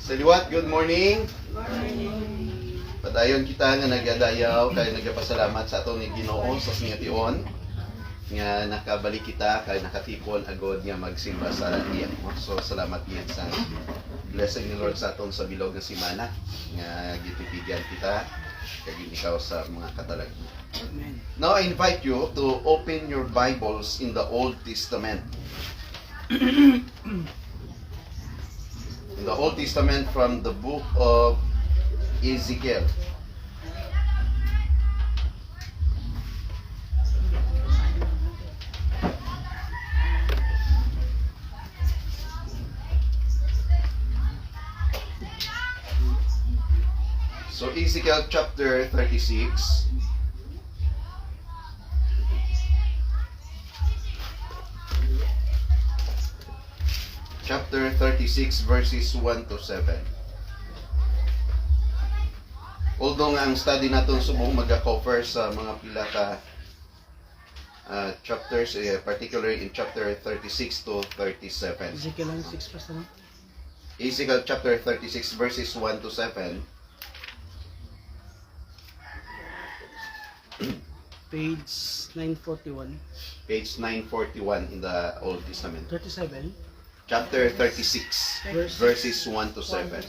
Saliwat, good morning. Morning. Padayon kita nga nagadayaw kay nagapasalamat sa aton ni Ginoo sa singation nga nakabalik kita kay nakatipon agod nga magsimba sa iya. So salamat niya sa blessing ni Lord sa aton sa bilog nga semana nga gitipigyan kita kay ikaw sa mga katalag. Amen. Now I invite you to open your Bibles in the Old Testament. In the Old Testament from the book of Ezekiel. So Ezekiel chapter 36. Chapter 36 verses 1 to 7. Although nga ang study natin subong mag-cover sa mga pila ka chapters, particularly in chapter 36 to 37. Ezekiel 6 pa sa Ezekiel chapter 36 verses 1 to 7. page 941. Page 941 in the Old Testament. 37. Chapter 36 verses 1 to 7.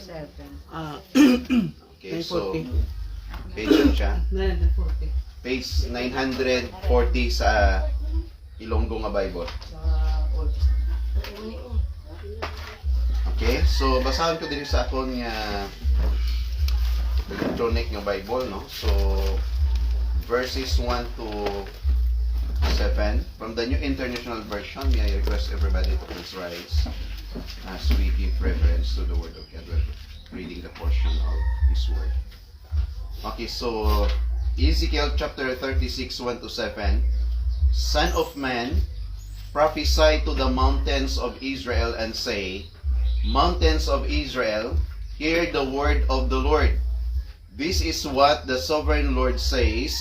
Okay, so 940. page yun siya. 940. Page 940 sa Ilonggo nga Bible. Okay, so basahan ko din sa akong electronic nga Bible, no? So verses 1 to 7 from the New International Version. May I request everybody to please rise as we give reverence to the Word of God. We're reading the portion of His Word. Okay, so Ezekiel chapter 36, 1 to 7. Son of man, prophesy to the mountains of Israel and say, Mountains of Israel, hear the word of the Lord. This is what the sovereign Lord says.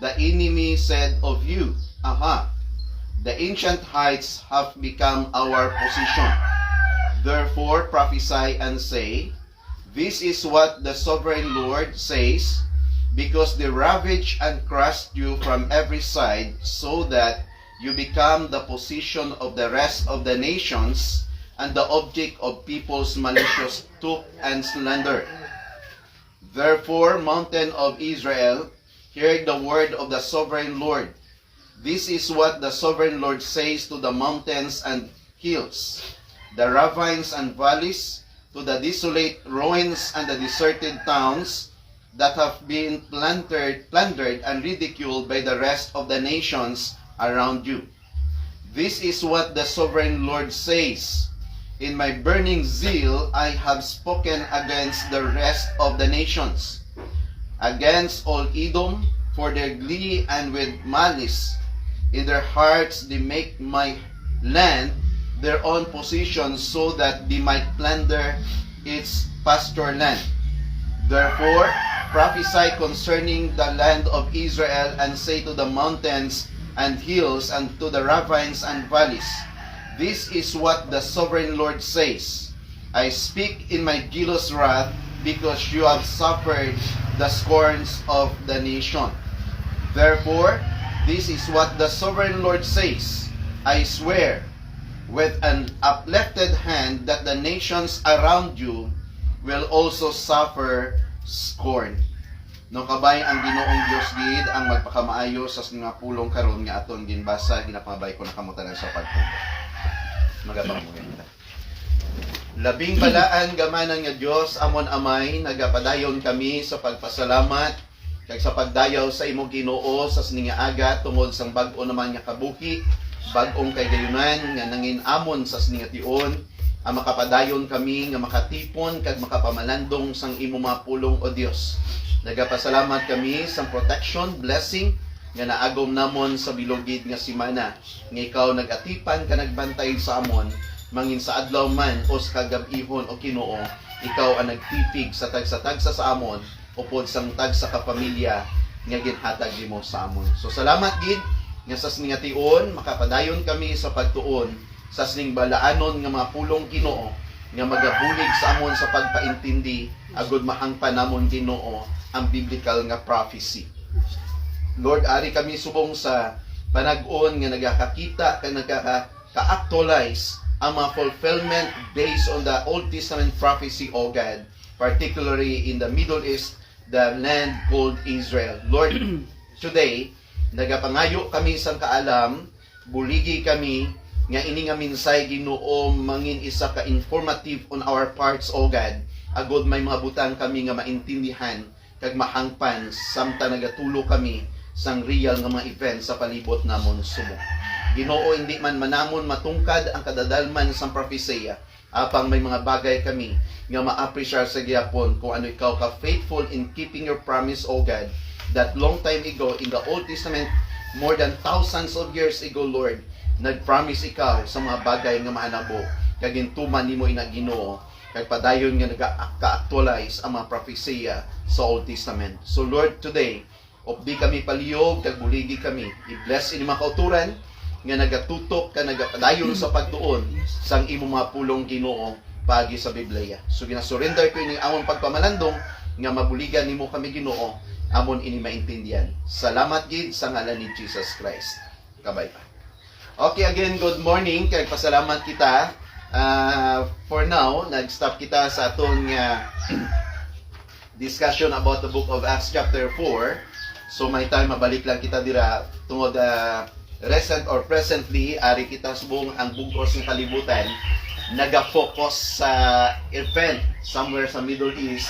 The enemy said of you, Aha, the ancient heights have become our position. Therefore prophesy and say, This is what the sovereign Lord says, because they ravaged and crushed you from every side, so that you become the position of the rest of the nations, and the object of people's malicious talk and slander. Therefore, mountain of Israel, hear the word of the sovereign Lord. This is what the sovereign Lord says to the mountains and hills, the ravines and valleys, to the desolate ruins and the deserted towns that have been plundered and ridiculed by the rest of the nations around you. This is what the sovereign Lord says. In my burning zeal, I have spoken against the rest of the nations, against all Edom, for their glee and with malice. In their hearts they make my land their own possession, so that they might plunder its pasture land. Therefore, prophesy concerning the land of Israel, and say to the mountains and hills, and to the ravines and valleys, This is what the sovereign Lord says. I speak in my jealous wrath, because you have suffered the scorns of the nation. Therefore, this is what the sovereign Lord says. I swear with an uplifted hand that the nations around you will also suffer scorn. No kabay ang Ginoong Dios gid ang magpakamaayo sa mga pulong karon nga aton ginbasa, ginapabay ko nakamutan sa pagtuo. Magabang mo kita. Labing balaan gamanan nga Dios amon amay, nagapadayon kami sa pagpasalamat kag sa pagdayaw sa imong Ginoo sa sininga aga tungod sang bag-o naman nga kabuhi, bag-ong kagayunan nga nangin amon sa sininga tion, ang makapadayon kami nga makatipon kag makapamalandong sang imong mga pulong o Dios. Nagapasalamat kami sa protection, blessing nga naagom namon sa bilogid nga semana, nga ikaw nagatipan ka nagbantay sa amon, mangin sa adlaw man o sa kagab-ihon o Ginoo, ikaw ang nagtipig sa tagsa-tagsa sa amon, upod sang tagsa ka pamilya nga ginhatag nimo sa amon. So salamat gid nga sa siningation makapadayon kami sa pagtuon sa sining balaanon nga mga pulong Ginoo, nga magabulig sa amon sa pagpaintindi agud mahangpan namon Ginoo ang biblical nga prophecy. Lord, ari kami subong sa panag-on nga nagakakita kag nagaka-actualize ang mga fulfillment based on the Old Testament prophecy, O God, particularly in the Middle East, the land called Israel. Lord, today, nagapangayo kami sa kaalam, buligi kami, nga ini nga minsay Ginoo mangin isa ka informative on our parts, O God, agod may mga butang kami nga maintindihan, kag mahangpan, samtang nagatulo kami sang real nga mga events sa palibot namon subong. Ginoo, hindi man manamon matungkad ang kadadalman sa propesya, apang may mga bagay kami nga ma-appreciate sa gihapon kung ano ikaw ka faithful in keeping your promise, O God, that long time ago in the Old Testament, more than thousands of years ago, Lord, nag-promise ikaw sa mga bagay nga maanabo, kag gintuman nimo ina Ginoo, kag padayon nga nag-actualize ang mga propesya sa Old Testament. So Lord, today, opdi kami palihog, kag buligi kami. I-bless ini mga kauturan nga nagatutok ka nagapadayon sa pagtuon sang imong mga pulong Ginoo pagi sa Biblia. So ginasurrender ko ini amon pagpamalandong nga mabuligan nimo kami Ginoo amon ini maintindihan. Salamat gid sa ngalan ni Jesus Christ. Kabay pa. Okay, again, good morning. Kag pasalamat kita. For now, nag-stop kita sa aton discussion about the book of Acts chapter 4. So may time mabalik lang kita dira tungod recent or presently ari kita subong ang bugos ng kalibutan naga-focus sa event somewhere sa Middle East,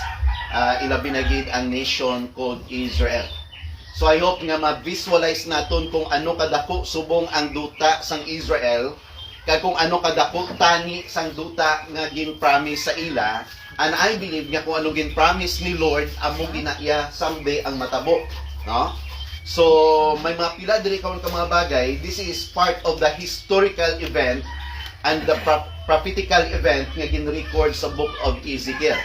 ilabi na gid ang nation called Israel. So I hope nga ma-visualize naton kung ano kadako subong ang duta sang Israel, kag kung ano kadako tani sang duta nga gin-promise sa ila, and I believe nga kung ano gin-promise ni Lord amo ginaiya someday ang matabo, no? So may mga pila diri karon ka mga bagay. This is part of the historical event and the prophetical event nga gin-record sa book of Ezekiel.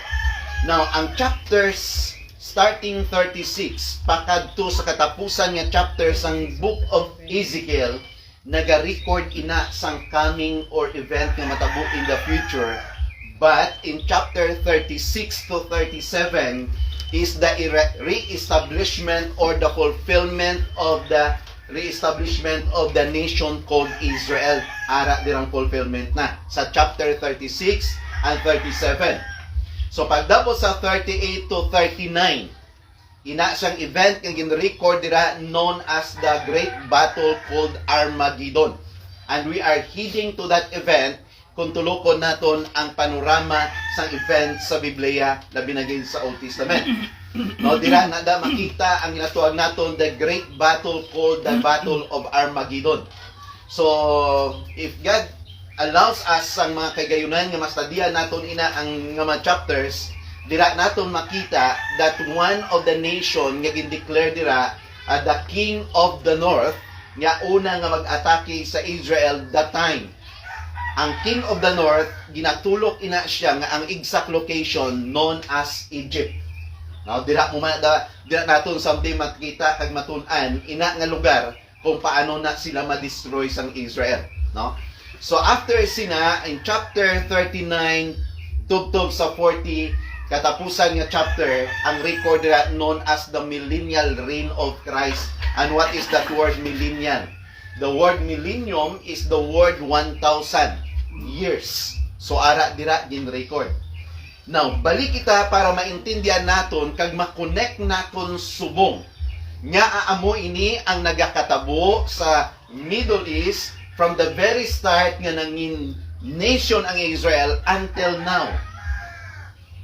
Now, ang chapters starting 36 pakadto sa katapusan nga chapter sang book of Ezekiel naga-record ina sang coming or event nga matabo in the future. But in chapter 36 to 37 is the re-establishment or the fulfillment of the re-establishment of the nation called Israel. Ara dirang fulfillment na sa chapter 36 and 37. So pagdapos sa 38 to 39, ina siyang event nga gin-record dira known as the Great Battle called Armageddon. And we are heading to that event kung tulokon naton ang panorama sang event sa Biblia na binagay sa Old Testament. No, dira na da makita ang ginatuag naton the Great Battle called the Battle of Armageddon. So if God allows us ang mga kagayunan nga mastadian naton ina ang mga chapters, dira naton makita that one of the nation nga gin-declare dira the King of the North nga una nga mag-atake sa Israel that time. Ang King of the North, ginatulok ina siya nga ang exact location known as Egypt. Now, dira naton someday makita kag matun-an ina nga lugar kung paano na sila ma-destroy sang Israel, no? So after sina in chapter 39 tubtob sa 40 katapusan nga chapter, ang record dira known as the millennial reign of Christ. And what is that word millennial? The word millennium is the word 1,000 years. So ara dira gin-record. Now, balik kita para maintindihan naton kag ma-connect naton subong. Nya aamo ini ang nagakatabo sa Middle East from the very start nga nangin nation ang Israel until now.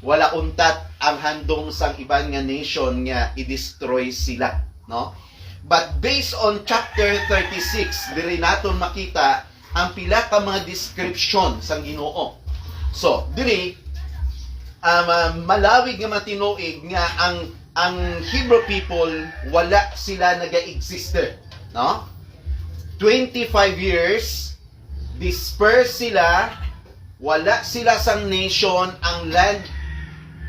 Wala untat ang handong sang iban nga nation nga i-destroy sila, no? But based on chapter 36, diri naton makita ang pila ka mga description sang Ginoo. So, diri malawig nga matinuig nga ang Hebrew people wala sila naga-existe, no? 25 years dispersed sila, wala sila sang nation, ang land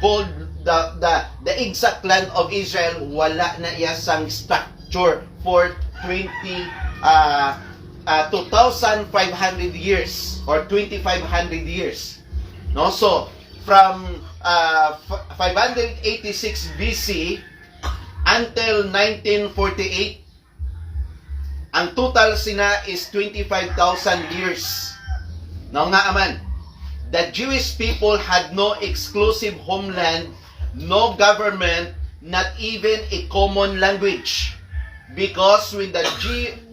called the exact land of Israel wala na iya sang structure for 2,500 years or 2,500 years. No? So, from 586 BC until 1948, ang total sina is 25,000 years. No nga aman, the Jewish people had no exclusive homeland, no government, not even a common language. Because when the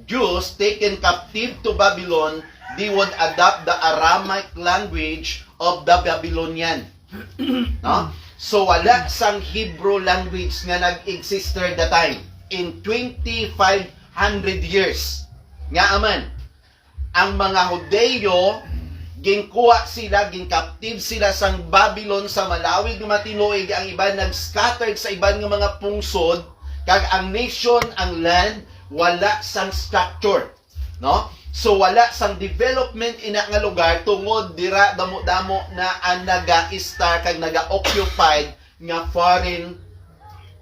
Jews taken captive to Babylon, they would adopt the Aramaic language of the Babylonian. No? So wala sang Hebrew language nga nag-exist at the time. In 2,500 years. Nga aman, ang mga Hudeo, ginkuha sila, ginkaptive sila sang Babylon sa malawig nga matinuig, ang iba nag-scattered sa iban nga mga pungsod, kag ang nation, ang land, wala sang structure. No? So wala sang development ina nga lugar tungod dira damo-damo na ang naga-star kag naga-occupied nga foreign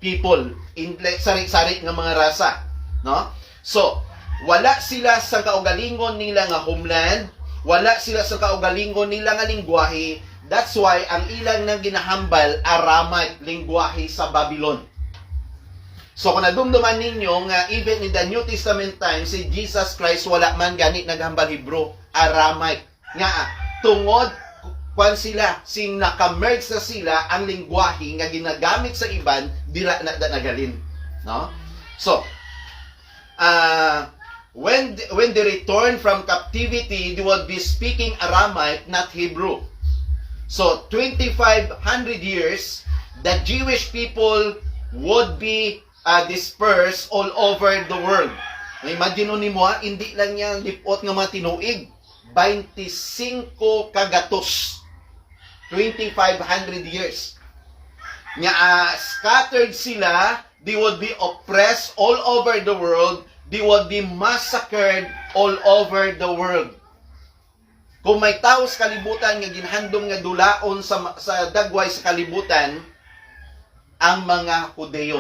people, in sari-sari nga mga rasa. No? So, wala sila sa kaugalingon nila nga homeland, wala sila sa kaugalingon nila nga lingwahe. That's why ang ilang nang ginahambal Aramaic lingwahe sa Babylon. So kung nadumduman ninyo nga even in the New Testament times, si Jesus Christ wala man gani naghambal Hebrew, Aramaic. Nga tungod kwan sila, sing nakamerge sa sila ang lingwahe nga ginagamit sa iban, dira na nagalin. No? So, when they return from captivity, they would be speaking Aramaic, not Hebrew. So, 2,500 years, the Jewish people would be dispersed all over the world. Imagine mo, hindi lang yan lipot nga mga tinuig. 25 kagatos. 2,500 years. Nga scattered sila, they would be oppressed all over the world, they would be massacred all over the world. Kung may tao sa kalibutan nga ginhandom nga dulaon sa dagway sa kalibutan, ang mga Hudeo.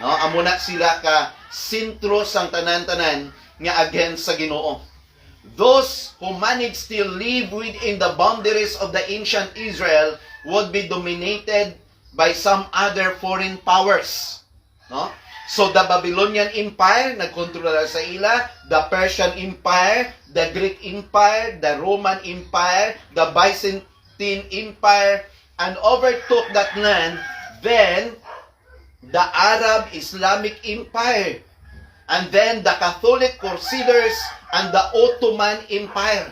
No, amo na sila ka sentro sang tanan-tanan nga against sa Ginoo. Those who managed still live within the boundaries of the ancient Israel would be dominated by some other foreign powers. No? So the Babylonian Empire nagkontrola sa ila, the Persian Empire, the Greek Empire, the Roman Empire, the Byzantine Empire, and overtook that land. Then the Arab Islamic Empire, and then the Catholic Crusaders and the Ottoman Empire.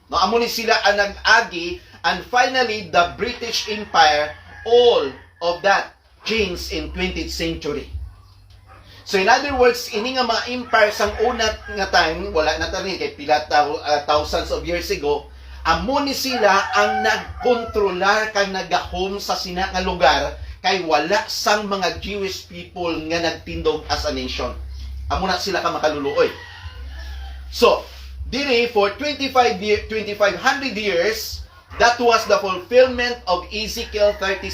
No, amo ni sila ang nag-agi, and finally the British Empire. All of that changed in 20th century. So in other words, ini nga mga empire sang una nga time, wala na tani kay pila thousands of years ago, amo ni sila ang nagkontrolar kag nagahom sa sina nga lugar, kay wala sang mga Jewish people nga nagtindog as a nation. Amo na sila ka makaluluoy. So, diri for 2,500 years, that was the fulfillment of Ezekiel 36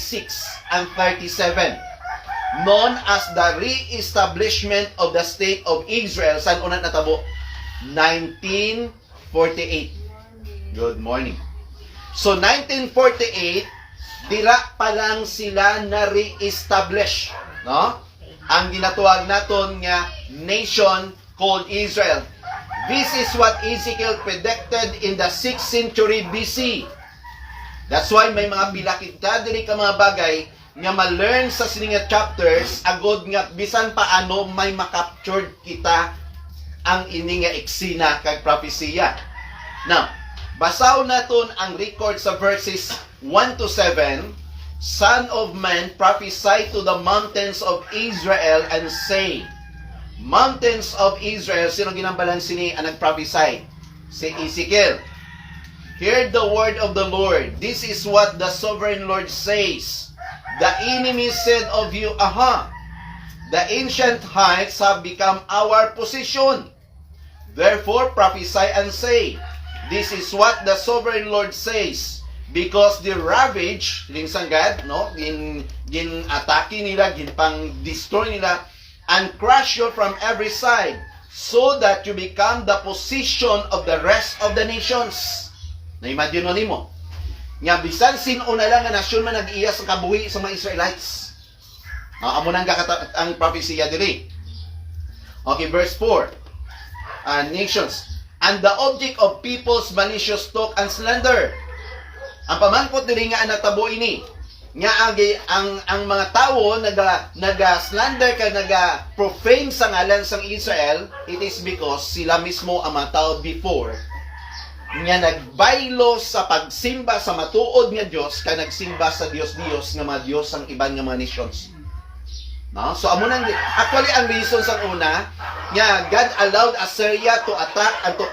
and 37, known as the re-establishment of the state of Israel. Saan una natabo? 1948. Good morning. So, 1948, dira pa lang sila na re-establish, no? Ang ginatuwag naton nga nation called Israel. This is what Ezekiel predicted in the 6th century BC. That's why may mga pilakita diri ka mga bagay nga ma-learn sa sininga chapters agod nga bisan paano may makaptured kita ang ini nga eksena kag propesya. Now, basaw naton ang record sa verses 1 to 7. Son of man, prophesy to the mountains of Israel and say, mountains of Israel, sino ginambalan sini ang nag-prophesy? Si Ezekiel. Hear the word of the Lord. This is what the sovereign Lord says. The enemy said of you, aha, the ancient heights have become our possession. Therefore prophesy and say, this is what the sovereign Lord says. Because the ravage, lingsangad, no, gin-atake nila, gin-pang-destroy nila, and crush you from every side, so that you become the possession of the rest of the nations. Na-imagine mo. Nga bisan sino na lang nga nasyon man nag-iya sa kabuhi sa mga Israelites. Amo nang ang propesya diri. Okay, verse 4. Nations. And the object of people's malicious talk and slander. Ang pamangkot diri nga natabo ini. Nga ang mga tao naga-slander kag naga-profane sa ngalan sang Israel, it is because sila mismo ang mga tao before nga nagbaylo sa pagsimba sa matuod nga Dios kag nagsimba sa Dios nga mga Dios ang iban nga mga nations. No? So amo nang actually ang reason sa una nga God allowed Assyria to attack and to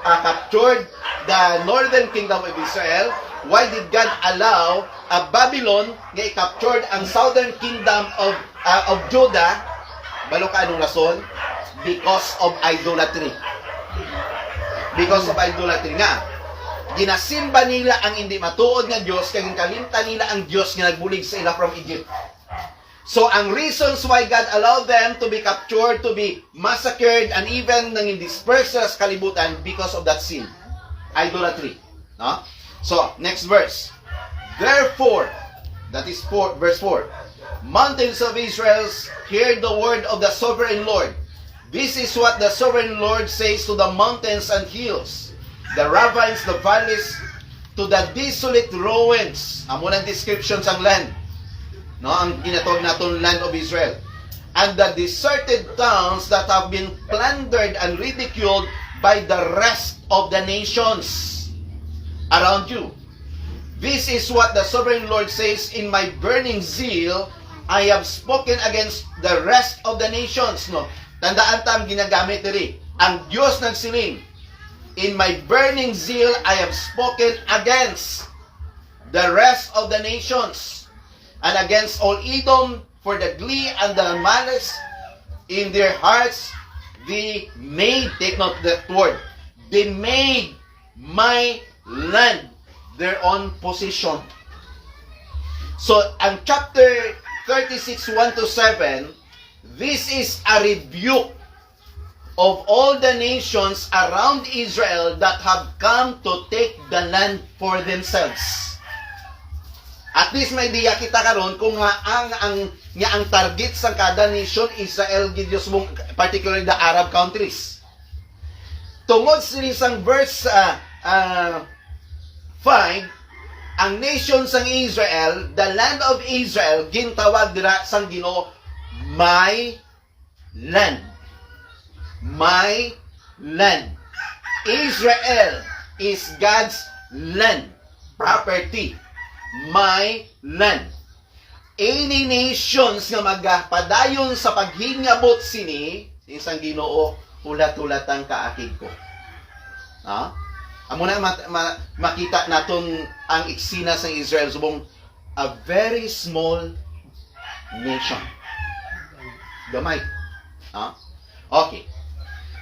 capture the northern kingdom of Israel. Why did God allow Babylon nga i-captured ang southern kingdom of Judah? Balo ka anong rason? Because of idolatry. Because of idolatry nga. Ginasimba nila ang hindi matuod nga Diyos, kaya kalimtan nila ang Diyos nga nagbulig sa ila from Egypt. So, ang reasons why God allowed them to be captured, to be massacred, and even nang dispersed sa kalibutan because of that sin. Idolatry. No? So, next verse. Therefore, that is verse 4. Mountains of Israel, hear the word of the sovereign Lord. This is what the sovereign Lord says to the mountains and hills, the ravines, the valleys, to the desolate ruins. Amo ng description sang land. No, ang ginatawag naton land of Israel. And the deserted towns that have been plundered and ridiculed by the rest of the nations around you. This is what the sovereign Lord says, in my burning zeal, I have spoken against the rest of the nations. No? Tandaan tam ginagamit diri. Ang Diyos nagsiling, in my burning zeal, I have spoken against the rest of the nations, and against all Edom, for the glee and the malice in their hearts, they made, take note of that word, they made my land their own possession. So, ang chapter 36, 1-7, this is a rebuke of all the nations around Israel that have come to take the land for themselves. At least may diya kita karon kung ang target sa kada nation Israel gid Dios mong, particularly the Arab countries. Tungod sa isang verse 5, ang nation sang Israel, the land of Israel, gintawag dira sang Ginoo my land. My land. Israel is God's land, property. My land. Any nations nga magpadayon sa paghingabot sini, isang Ginoo, ulat-ulatan kaakig ko. Ha? Amo na makita naton ang eksena sa Israel subong a very small nation. Gamay. Ha? Okay.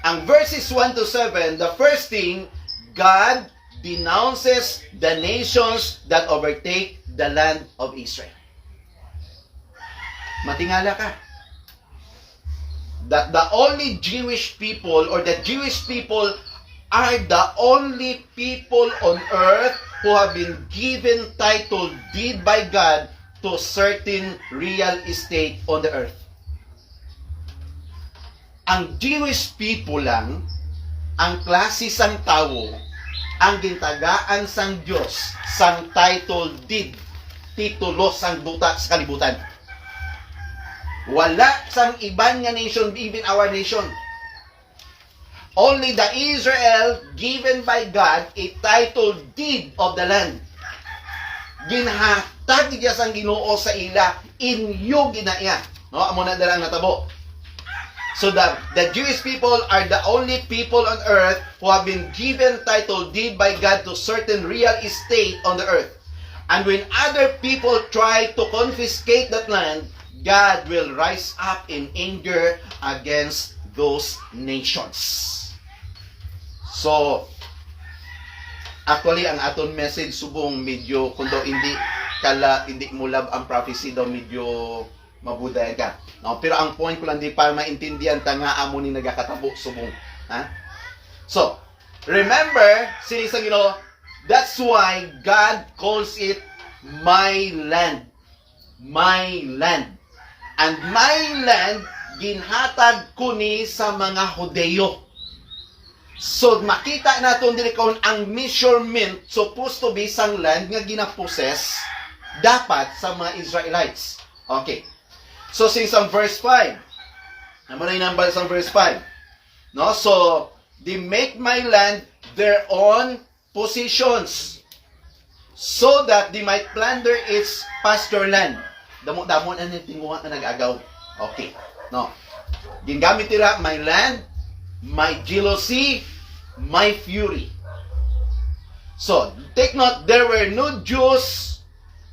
Ang verses 1-7, the first thing, God denounces the nations that overtake the land of Israel. Matingala ka. That the only Jewish people or the Jewish people are the only people on earth who have been given title deed by God to certain real estate on the earth. Ang Jewish people lang, ang klase sang tao, ang gintagaan sang Diyos, sang title deed, titulo sang duta sa kalibutan. Wala sang iban nga nation, even our nation. Only the Israel given by God a title deed of the land. Ginhatag niya sang Ginoo sa ila, inyo ginaya. No, amo na dalang natabo. So the Jewish people are the only people on earth who have been given title deed by God to certain real estate on the earth. And when other people try to confiscate that land, God will rise up in anger against those nations. So, actually, ang aton message subong medyo, kung daw hindi mulab ang prophecy daw medyo mabuday ka. No? Pero ang point ko lang di para maintindihan tanga amo ni nagakatabo subong. Ha? So, remember, sinisang That's why God calls it my land. My land. And my land, ginhatag ko ni sa mga Hudeo. So, makita natin dili kaon ang measurement supposed to be sang land nga ginaposes dapat sa mga Israelites. Okay. So, since ang verse 5, naman ay number sa verse 5. No? So, they make my land their own possessions so that they might plunder its pasture land. Damo-damo na tinguha na nag-agaw. Okay. No. Gingamit nila my land, my jealousy, my fury. So, take note, there were no Jews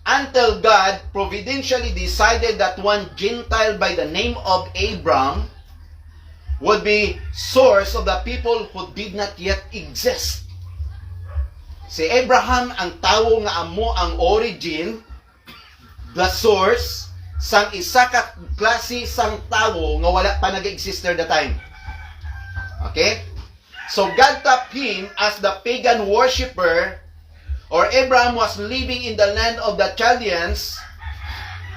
until God providentially decided that one Gentile by the name of Abram would be source of the people who did not yet exist. Si Abraham ang tawo nga amo ang origin, the source, sang isa ka klase sang tawo nga wala pa nag-exist at the time. Okay? So God tapped him as the pagan worshipper, or Abraham was living in the land of the Chaldeans,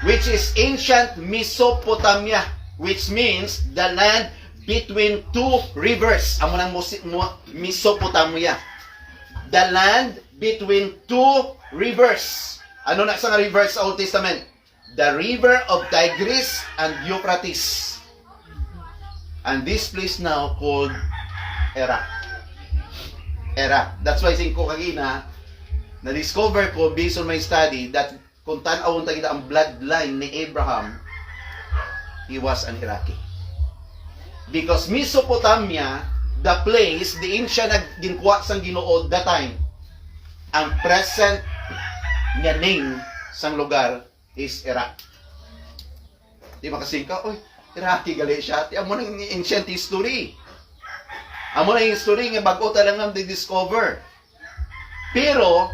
which is ancient Mesopotamia, which means the land between two rivers. Amo nang Mesopotamia. The land between two rivers. Ano na sa rivers sa Old Testament? The river of Tigris and Euphrates. And this place now called Iraq. Iraq. That's why sin ko kagina na-discover ko based on my study that kung tan-awon tagida ang bloodline ni Abraham, he was an Iraqi. Because Mesopotamia, the place, the ancient na ginkuha sang Ginoo that time, ang present nga name sang lugar is Iraq. Di makasingka, oy, Iraqi gali siya. Amo nang ancient history. Amo nang history nga bago talagang di-discover. Pero,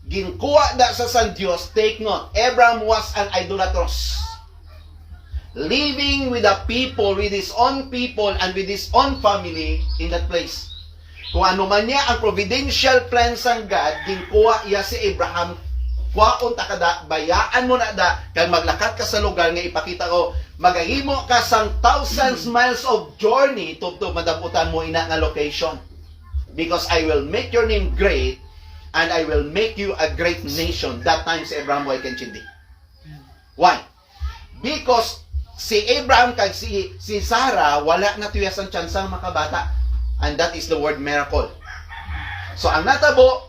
ginkuha da sa San Dios, take note, Abraham was an idolatrous. Living with the people, with his own people, and with his own family in that place. Kung ano man niya ang providential plan sang God, ginkuha iya si Abraham, kuhaon ta kada, bayaan mo na da, kay maglakat ka sa lugar nga ipakita ko, magahimo ka sang thousands miles of journey to madaputan mo ina nga location. Because I will make your name great, and I will make you a great nation. That time si Abraham way kenchindi. Why? Because si Abraham kag si Sarah wala na tuyas ang tsansang makabata. And that is the word miracle. So ang natabo,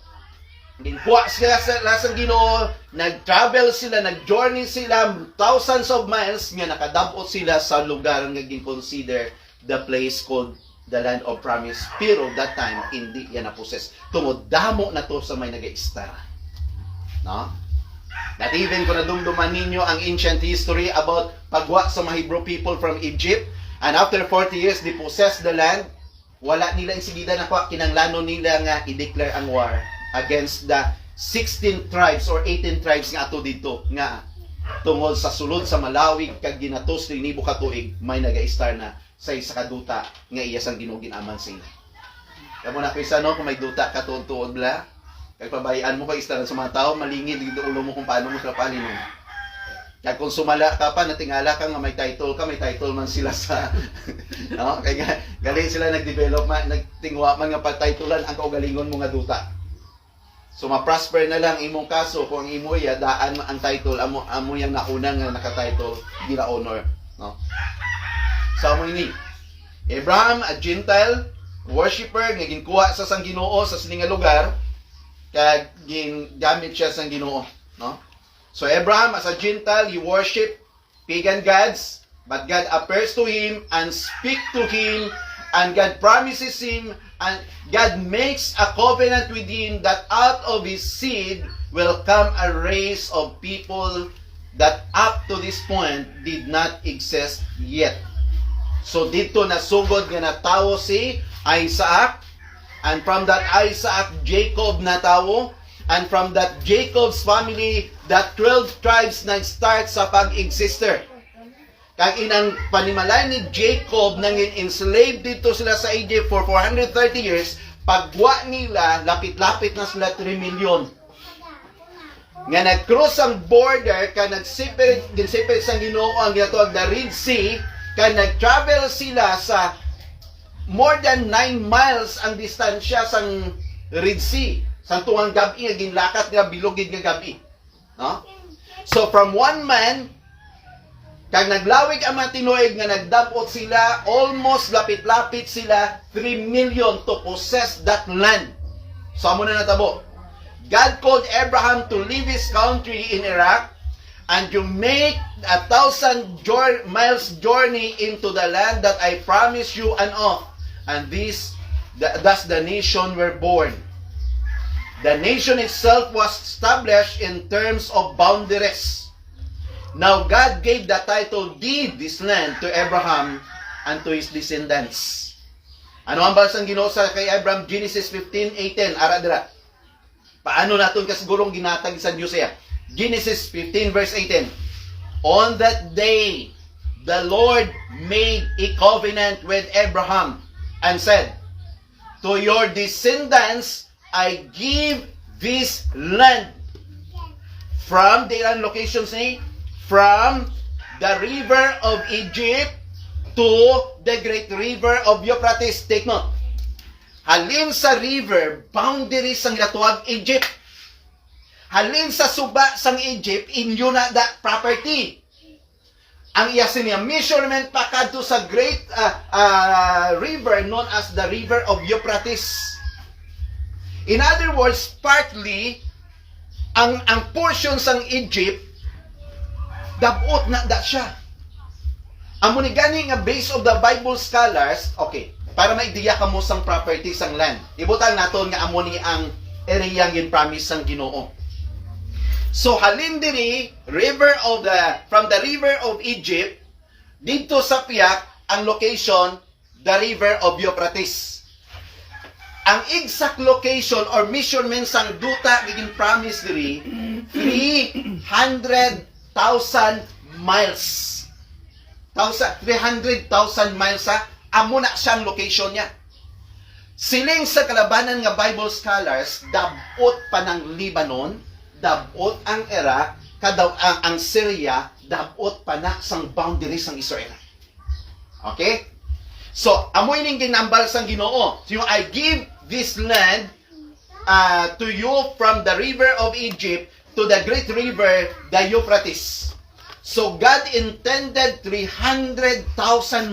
ginkuha sila sa lasang Ginoo, nag-travel sila, nag-journey sila thousands of miles, nga nakadabot sila sa lugar nga gin-consider the place called the land of promise. Pero that time, hindi yan na-possess. Tumodamo na to sa may nag-istara. No? That even kung nadumduman ninyo ang ancient history about pagwa sa mga Hebrew people from Egypt, and after 40 years, they possessed the land, wala nila insigida na kwa, kinanglano nila nga i-declare ang war against the 16 tribes or 18 tribes nga ato dito, nga tungod sa sulod sa malawig kag ginatos ni nibo ka tuig, may naga-star na sa isa ka duta nga iya sang Ginoo ginaman sila. Kamo na kaysa no, kung may duta ka tuod bla, kag pabayaan mo kay istaran sa mga tao, malingid dito ulo mo kung paano mo sa palinon. Kag kung sumala ka pa, natingala ka nga may title ka, may title man sila sa no, kay gali sila nag-develop man, nagtingwa man nga pag-titulan ang kaugalingon mo nga duta. So ma-prosper na lang imong kaso kung ang imo iya daan ang title, amo yang nauna nga naka-title gila honor, no? So amo ini Abraham, a Gentile worshipper nga ginkuha sa sang Ginoo sa sining nga lugar, kag gingamit siya sang Ginoo, no? So Abraham as a Gentile, he worship pagan gods, but God appears to him and speak to him, and God promises him, and God makes a covenant with him that out of his seed will come a race of people that up to this point did not exist yet. So dito nasugod nga natawo si Isaac, and from that Isaac, Jacob natawo, and from that Jacob's family, that 12 tribes nag-start sa pag-exister. Kag inang panimalay ni Jacob nang in-enslaved dito sila sa Egypt for 430 years, pagwa nila, lapit-lapit na sila 3 million. Nga nag-cross ang border, ka nagsipit sa Ginoo ang ginatawag na Red Sea, ka nag-travel sila sa more than 9 miles ang distansya sang Red Sea. Sang tuwang gabi, nga ginlakat nga bilogid nga gabi. No? So from one man, kag naglawig ang mga tinuig nga nagdapot sila, almost lapit-lapit sila 3 million to possess that land. So amo na natabo. God called Abraham to leave his country in Iraq and to make 1,000 miles journey into the land that I promise you and of. And thus the nation were born. The nation itself was established in terms of boundaries. Now God gave the title deed this land to Abraham and to his descendants. Ano ang balasang Ginoo sa kay Abraham? Genesis 15:18. Ara dira. Paano naton kasigurong ginatag sa Dios siya? Genesis 15 verse 18. On that day, the Lord made a covenant with Abraham and said, to your descendants I give this land from the locations ni from the river of Egypt to the great river of Euphrates. Take note. Halin sa river, boundary sang ginatawag Egypt. Halin sa suba sang Egypt, inyo na that property. Ang iyasin niya, measurement pa kadto sa great river known as the river of Euphrates. In other words, partly, ang portion sang Egypt, dabot na da siya. Amo ni gani nga base of the Bible scholars, okay, para maidiya ka mo sang property sang land. Ibutang naton nga amo ni ang area gin promise sang Ginoo. So halin diri from the river of Egypt dito sa piyak ang location the river of Euphrates. Ang exact location or measurement sang duta gin promise diri 300,000 miles. 300,000 miles sa amo na siyang location niya. Siling sa kalabanan nga Bible scholars, dabot pa ng Lebanon, dabot ang Iraq, kadaw ang Syria, dabot pa na sang boundary sang Israel. Okay? So, amoy ning ginambal sang Ginoo. So, I give this land to you from the river of Egypt to the great river, the Euphrates. So God intended 300,000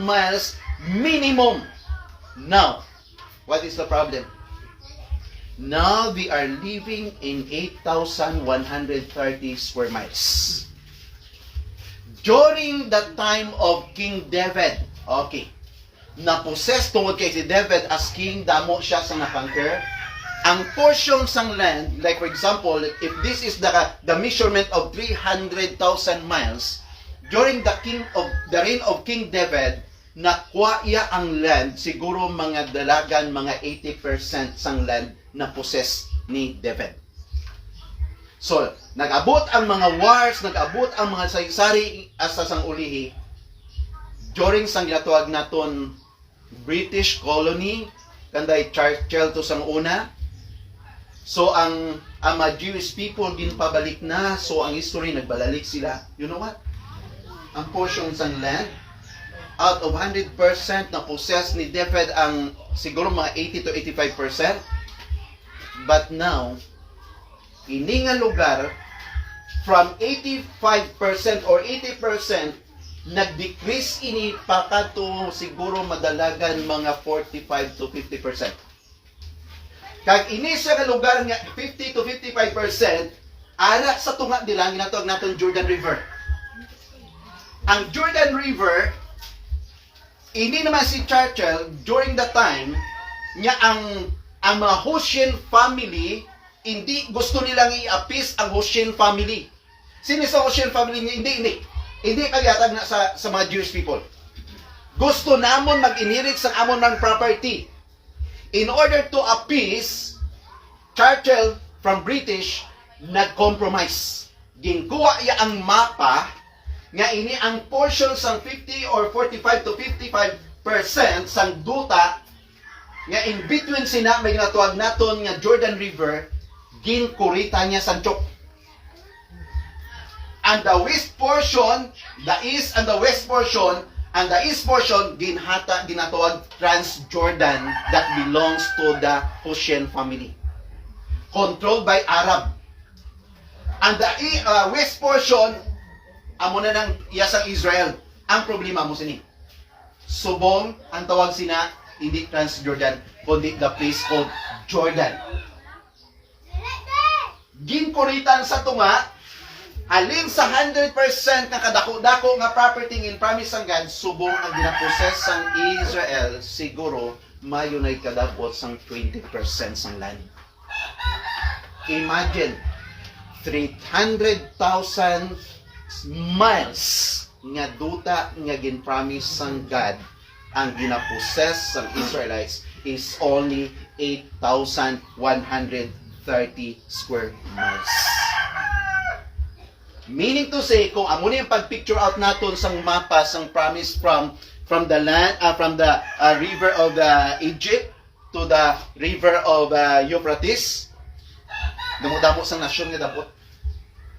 miles minimum. Now, what is the problem? Now they are living in 8,130 square miles. During the time of King David, okay, na-possess tungod kay si David as king, damo siya sa na-conquer. Ang portion sang land, like for example, if this is the measurement of 300,000 miles, during the reign of King David, nakuha iya ang land, siguro mga dalagan, mga 80% sang land na possess ni David. So, nag-abot ang mga wars, nag-abot ang mga saysari asa sang ulihi, during sang ginatawag naton British colony, kanday Churchill to sang una. So, ang mga Jewish people ginpabalik na. So, ang history, nagbalalik sila. You know what? Ang portion sang land, out of 100% na possess ni David ang siguro mga 80 to 85%. But now, ini nga lugar, from 85% or 80%, nag-decrease ini pa kadto siguro madalagan mga 45 to 50%. Kag ini sa lugar nga 50 to 55%, ara sa tunga nila ginatawag naton Jordan River. Ang Jordan River, hindi naman si Churchill during the time nga ang mga Hussein family, hindi gusto nilang i-appease ang Hussein family. Sino sa Hussein family niya? Hindi kagyatag na sa mga Jewish people. Gusto namon mag-inherit sa amon man property. In order to appease Churchill from British, nag-compromise. Ginkuha iya ang mapa nga ini ang portion sang 50 or 45 to 55% sang duta nga in between sina may ginatuwag naton nga Jordan River, ginkurita niya sa Chok. And the west portion, the east and the west portion, and the east portion ginatuwag Transjordan that belongs to the Hussein family, controlled by Arab. And the west portion amo na ng iyasang Israel. Ang problema mo sini, subong ang tawag sina, hindi Transjordan, kundi the place called Jordan. Ginkuritan sa tunga, alin sa 100% na kadako-dako nga property in promise ng God, subong ang ginaposes sang Israel, siguro mayo na'y kadabot sang 20% sang land. Imagine, 300,000 miles nga duta nga ginpromise sang God ang ginaposes sang Israelites is only 8,130 square miles. Meaning to say, kung amo na yung pag-picture out naton sang mapa sang promise from the land from the river of Egypt to the river of Euphrates, damo-damo sang nasyon nga dabot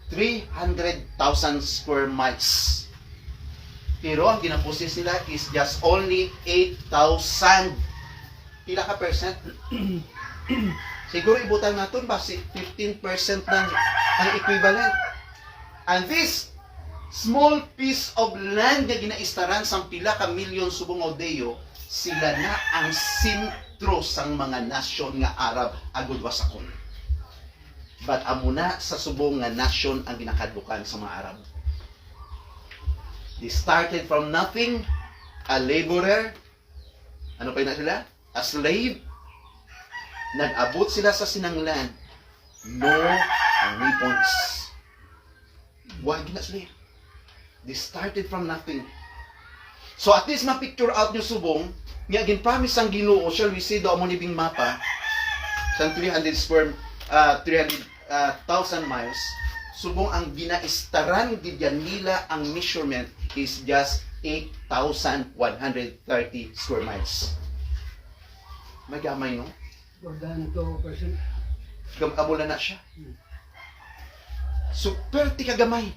300,000 square miles. Pero ang ginaposes nila is just only 8,000. Pila ka percent? Siguro ibutan natin ba 15% lang ang equivalent. And this small piece of land na ginaistaran sang pila ka milyon subong Odeo, sila na ang sentro sang mga nasyon nga Arab agud wasakon. But amo na sa subong nga nasyon ang ginakadlukan sa mga Arab. They started from nothing, a laborer. Ano pa yun sila? A slave. Nag-abot sila sa sinanglan. No weapons. Why na slave? They started from nothing. So at least ma-picture out nyo subong, nga gin-promise ang Ginoo, shall we say, do amo nibing mapa, sa 300,000 miles, subong ang ginaistaran gidyan nila ang measurement is just 8,130 square miles. May gamay, no? Jordan to person. Gamula na siya. Super ti kagamay.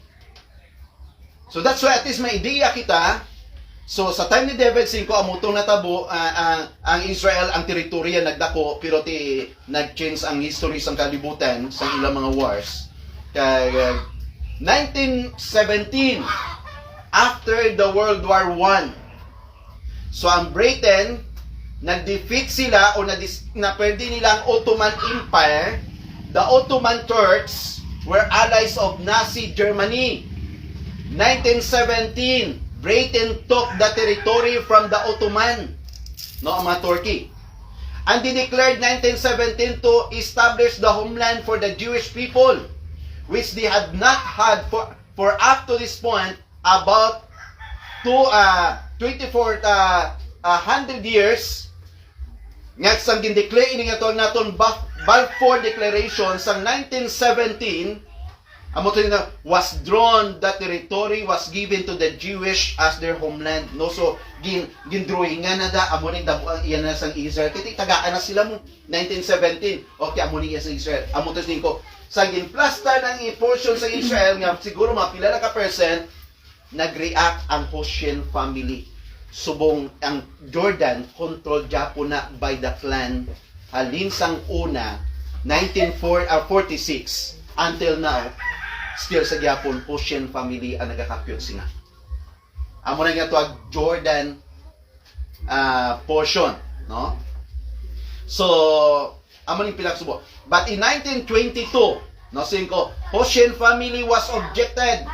So that's why at least may ideya kita. So sa time ni David 5 amutong natabo ang Israel ang teritorya nagdako pero ti nag-change ang history sang kalibutan sa ilang mga wars. Kay 1917 after the World War I. So ang Britain nag-defeat sila o na-perde nila ang Ottoman Empire. The Ottoman Turks were allies of Nazi Germany. 1917, Britain took the territory from the Ottoman, no, mga Turkey. And they declared 1917 to establish the homeland for the Jewish people, which they had not had for up to this point about 100 years. Nga sang gindeclare ini nga naton Balfour Declaration sang 1917, amo to na was drawn, that territory was given to the Jewish as their homeland. No, so gindrawingan na da amo ning dabo ang iyan na sang Israel. Kiti tagaan na sila mo 1917. Okay, amo ni sa Israel. Amo to ko sa ginplaster ng portion sa Israel nga siguro mapila na ka percent nag-react ang Hussein family. Subong ang Jordan controlled Japon na by the clan halin sang una 1946 until now still sa Japon Hussein family ang nagakapyot sila. Amo na nga tuwag Jordan portion, no? So amo ning pilang subo. But in 1922, no, singko, Hussein family was objected.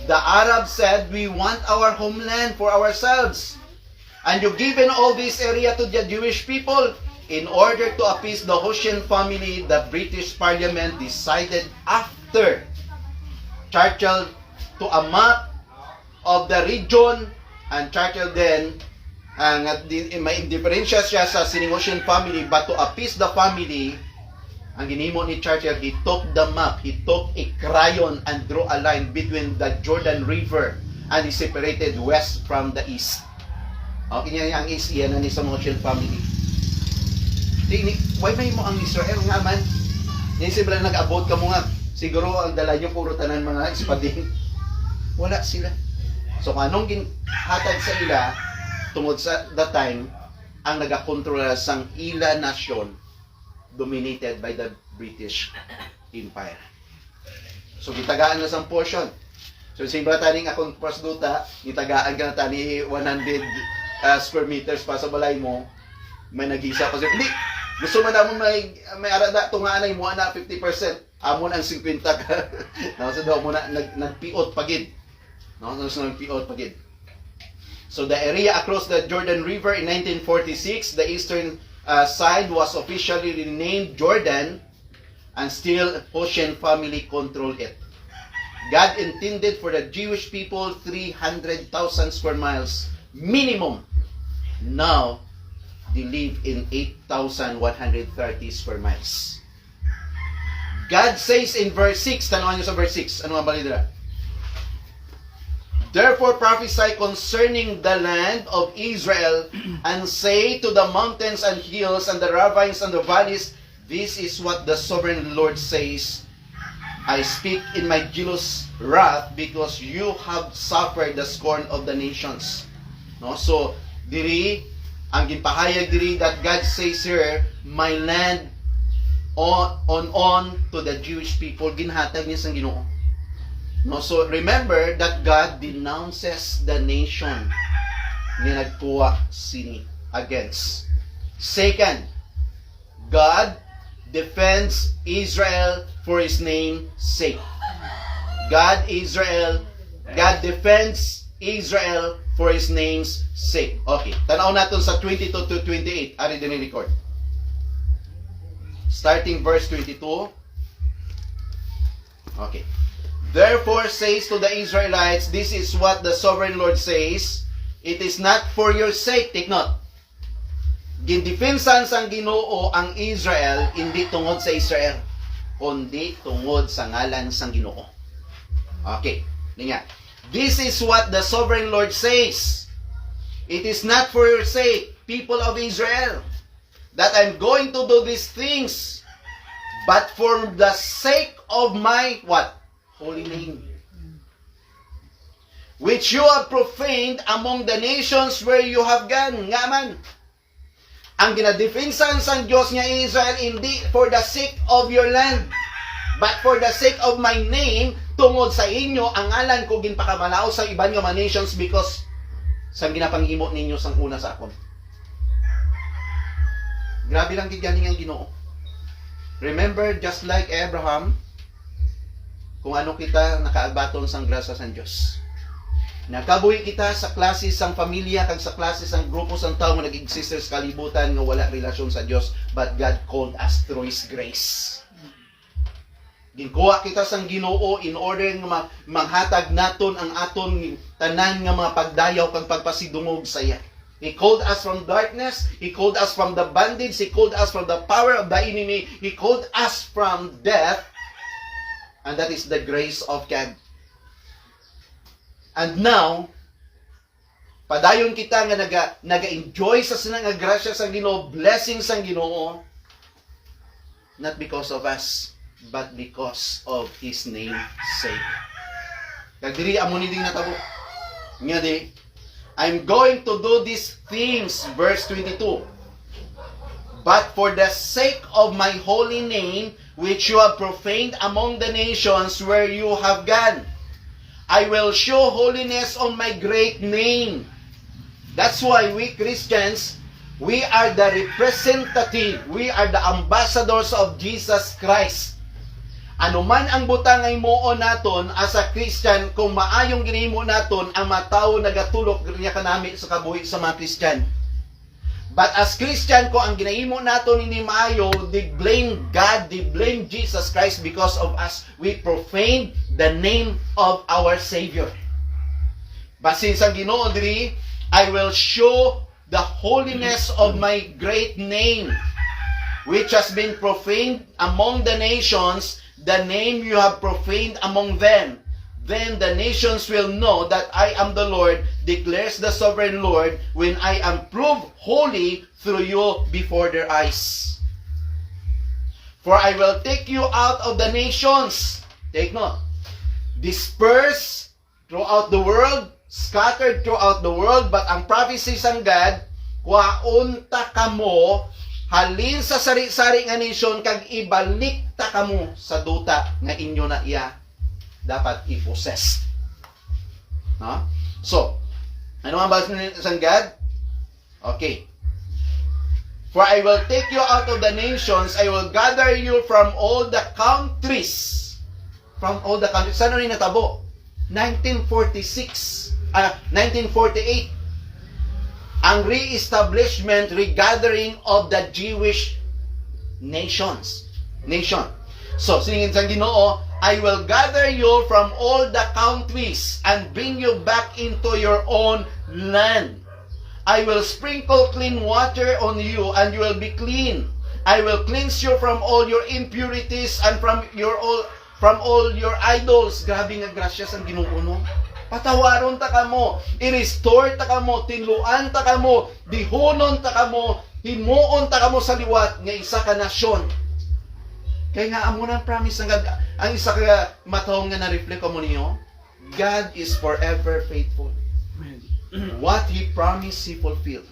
The Arabs said, we want our homeland for ourselves. And you've given all this area to the Jewish people. In order to appease the Hussein family, the British Parliament decided after Churchill to a map of the region, and Churchill then may diferensya siya sa sining Hussein family, but to appease the family, ang ginimo ni Churchill, he took the map, he took a crayon and drew a line between the Jordan River and he separated west from the east. Okay niya ang east, yan ang isang Hussein family. Why may mo ang Israel nga man? Yan sila nag-abot ka mo nga. Siguro ang dala nyo puro tanan mga espading. Wala sila. So kung anong ginhatag sa ila, tungod sa that time, ang nagakontrola sang ila nasyon dominated by the British Empire. So gitagaan na sang portion. So simba taning akong pasduta, gitagaan ka na tani 100 square meters pa sa balay mo, may nagisa pa siya. Hindi, gusto man naman may arada ito nga anay mo na 50%. Amon ang 50 ka. No, so daw mo na nagpiot pagid. No, so nagpiot pagid. So the area across the Jordan River in 1946, the eastern side was officially renamed Jordan, and still Hoshen family controlled it. God intended for the Jewish people 300,000 square miles minimum. Now, they live in 8,130 square miles. God says in verse 6, tanawan nyo sa verse 6, ano ang balidra? Therefore prophesy concerning the land of Israel, and say to the mountains and hills and the ravines and the valleys, this is what the sovereign Lord says, I speak in my jealous wrath because you have suffered the scorn of the nations. No? So, diri, ang ginpahayag diri that God says here, my land on to the Jewish people, ginhatag niya sang Ginoo. No, so remember that God denounces the nation ni nagkuha sini against. Second, God defends Israel for His name's sake. God defends Israel for His name's sake. Okay, tanaw natin sa 22 to 28. Ari din record. Starting verse 22. Okay. Therefore says to the Israelites, this is what the sovereign Lord says, it is not for your sake, take note. Gindefensan sang Ginoo ang Israel, hindi tungod sa Israel, kundi tungod sa ngalan sang Ginoo. Okay. Niya. This is what the sovereign Lord says. It is not for your sake, people of Israel, that I'm going to do these things, but for the sake of my, what? Holy name. Which you have profaned among the nations where you have gone. Nga man. Ang ginadefensan sang Diyos niya Israel, hindi for the sake of your land, but for the sake of my name, tungod sa inyo, ang ngalan ko ginpakamalao sa iban nga mga nations because sang ginapanghimo ninyo sang una sa akon. Grabe lang gidyaning ang Ginoo. Remember, just like Abraham, kung ano kita nakaabaton sang grasa sang Dios. Nakabuhi kita sa klase sang pamilya kag sa klase sang grupo sang tao nga nag-exist sa kalibutan nga wala relasyon sa Dios, but God called us through His grace. Ginkuha kita sang Ginoo in order nga manghatag naton ang aton tanan nga mga pagdayaw kag pagpasidungog sa iya. He called us from darkness. He called us from the bondage. He called us from the power of the enemy. He called us from death. And that is the grace of God. And now, padayon kita nga naga-enjoy sa sinang nga grasya sa Ginoo, blessings sang Ginoo, not because of us, but because of His name's sake. Kagdiri amo ni ding natabo. Nga di, I'm going to do these things, verse 22. But for the sake of my holy name, which you have profaned among the nations where you have gone, I will show holiness on my great name. That's why we Christians, we are the representative, we are the ambassadors of Jesus Christ. Ano man ang butang ay muo naton as a Christian, kung maayong ginimo naton, ang matao nagatulok niya kanami sa kabuhi sa mga Christian. But as Christian, ko ang ginahimo naton hindi maayo, they blame God, they blame Jesus Christ because of us. We profane the name of our Savior. But since ang Ginoo diri, I will show the holiness of my great name, which has been profaned among the nations, the name you have profaned among them. Then the nations will know that I am the Lord, declares the sovereign Lord, when I am proved holy through you before their eyes. For I will take you out of the nations. Take note. Dispersed throughout the world, scattered throughout the world, but ang prophecy sang God, kwaon ta kamo, halin sa sari-sari nga nation, kag ibalik ta kamo sa duta nga inyo na iya dapat i-possess. No? So, ano ang balas sang God? Okay. For I will take you out of the nations, I will gather you from all the countries. From all the countries. Saan rin natabo? 1948. Ang re-establishment, regathering of the Jewish nation. So, siningin sa Ginoo, I will gather you from all the countries and bring you back into your own land. I will sprinkle clean water on you and you will be clean. I will cleanse you from all your impurities and from all your idols. Grabe nga grasya sa Ginoo no. Patawaron ta kamo, i-restore ta kamo, tinluan ta kamo, dihonon ta kamo, himuon ta kamo sa liwat nga isa ka nasyon. Kaya nga amo na promise ng God, ang isa ka matawong nga na-reflect mo niyo, God is forever faithful. What He promised, He fulfilled.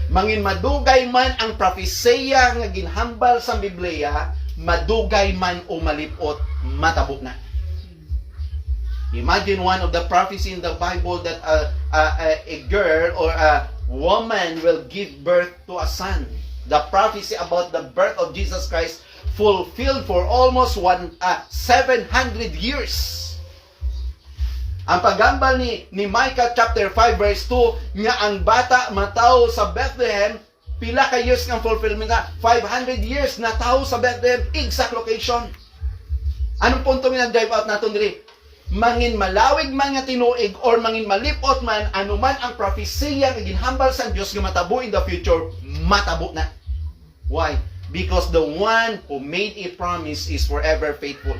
Mangin madugay man ang prophesia nga ginhambal sa Biblia, madugay man o malipot, matabo na. Imagine one of the prophecy in the Bible that a girl or a woman will give birth to a son. The prophecy about the birth of Jesus Christ fulfilled for almost 700 years. Ang paggambal ni Micah chapter 5 verse 2 nga ang bata mataw sa Bethlehem, pila ka years ng fulfillment na 500 years na tao sa Bethlehem, exact location. Anong punto nga drive out naton diri? Mangin malawig man nga tinuig or mangin malipot man, anuman ang prophecy nga ginhambal sa Dios nga matabo in the future, matabo na. Why? Because the one who made a promise is forever faithful.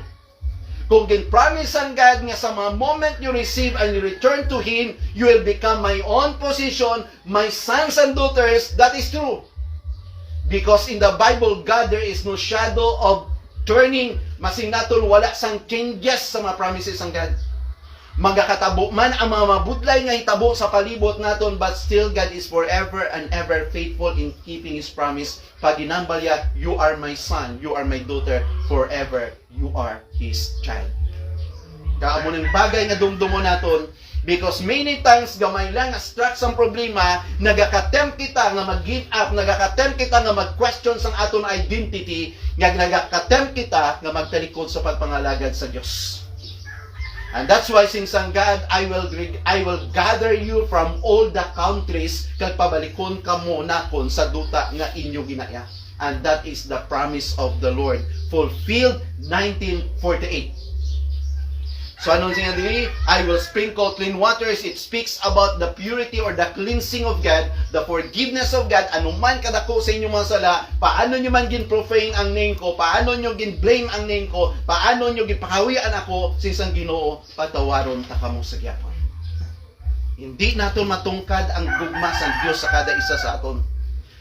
Kung gin-promise ang God nga sa mga moment you receive and you return to Him, you will become my own possession, my sons and daughters, that is true. Because in the Bible, God, there is no shadow of turning. Masing natol, wala sang changes sa mga promises ng God. Magakatabo man ang mga mabudlay nga hitabo sa palibot naton, but still God is forever and ever faithful in keeping His promise. Pag ginambal ya, you are my son, you are my daughter, forever you are His child. Kaamo ng bagay nga dumdumo naton, because many times gamay lang nga stress ang problema, nagakatempt kita nga mag-give up, nagakatempt kita nga mag-question sang aton identity, nga nagakatempt kita nga magtalikod sa pagpangalagad sa Dios. And that's why since ang God, I will gather you from all the countries, kag pabalikon kamo nakon sa duta nga inyo ginaya. And that is the promise of the Lord, fulfilled 1948. So anong siya dili? I will sprinkle clean waters. It speaks about the purity or the cleansing of God, the forgiveness of God. Anuman kadako sa inyong mga sala, paano nyo man gin-profane ang name ko, paano nyo gin-blame ang name ko, paano nyo gin-pakawian ako, sinsang Ginoo, patawaron ta kamo sa gyapon. Hindi naton matungkad ang gugma sa Dios sa kada isa sa aton.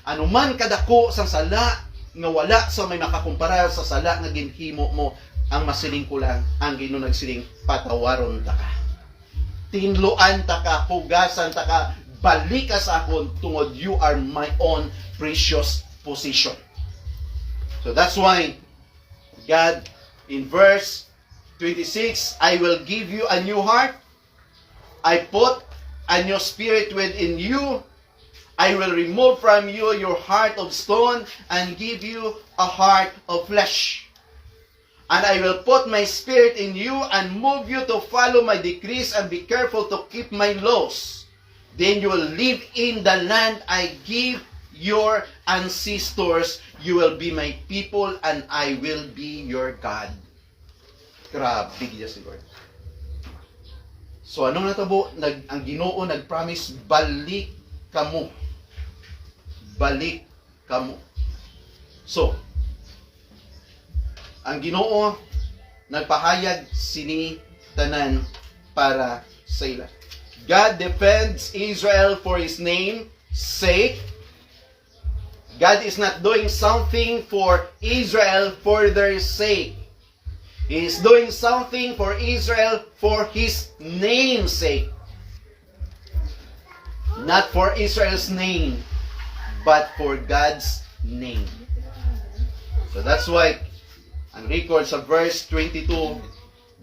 Anuman kadako sang sala nga wala sa may makakumpara sa sala nga ginhimo mo, ang masiling ko lang, ang Ginoo nagsiling, patawaron ta ka. Tinluan ta ka, hugasan ta ka, balik ka sa akon tungod you are my own precious possession. So that's why God in verse 26, I will give you a new heart. I put a new spirit within you. I will remove from you your heart of stone and give you a heart of flesh. And I will put my spirit in you and move you to follow my decrees and be careful to keep my laws. Then you will live in the land I give your ancestors. You will be my people and I will be your God. Grabe, gid si Lord. So anong natabo? Ang Ginoo nag-promise, balik kamo. Balik kamo. So, ang Ginoo nagpahayag sini tanan para sa ila. God defends Israel for His name's sake. God is not doing something for Israel for their sake. He is doing something for Israel for His name's sake. Not for Israel's name, but for God's name. So that's why, ang record sa verse 22,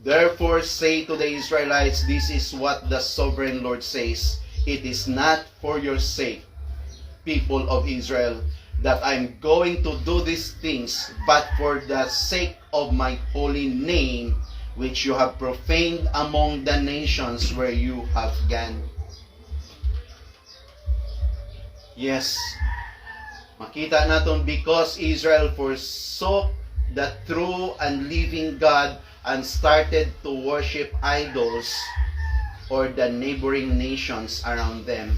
therefore say to the Israelites, this is what the sovereign Lord says, it is not for your sake, people of Israel, that I'm going to do these things, but for the sake of my holy name, which you have profaned among the nations where you have gone. Yes, makita natin because Israel forsook the true and living God and started to worship idols or the neighboring nations around them.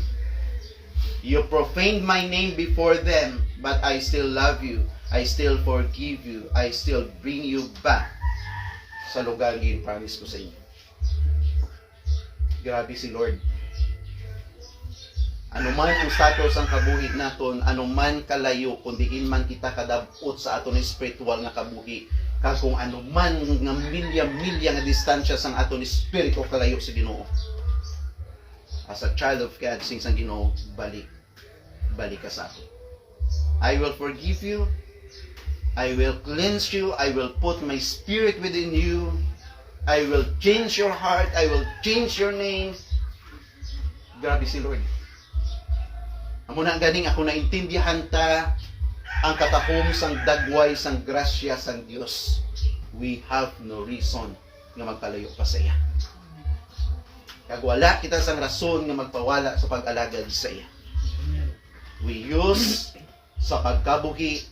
You profaned my name before them, but I still love you. I still forgive you. I still bring you back sa lugar na promise ko sa inyo. Grabe si Lord. Anuman ang status ang kabuhi naton, anuman kalayo, kung diin man kita kadabot sa aton spiritual nga kabuhi, kung anuman nga milya-milya nga distansya sang aton spirito kalayo sa Ginoo. As a child of God, sing sang Ginoo, balik ka sa akin. I will forgive you. I will cleanse you. I will put my spirit within you. I will change your heart. I will change your name. Grabe si Lord. Amo na ang ganing ako naintindihan ta ang katahom sang dagway sang grasya sang Dios. We have no reason nga magpalayo pa sa iya. Kag wala kita sang rason nga magpawala sa pag-alagad sa iya. We use sa pagkabuhi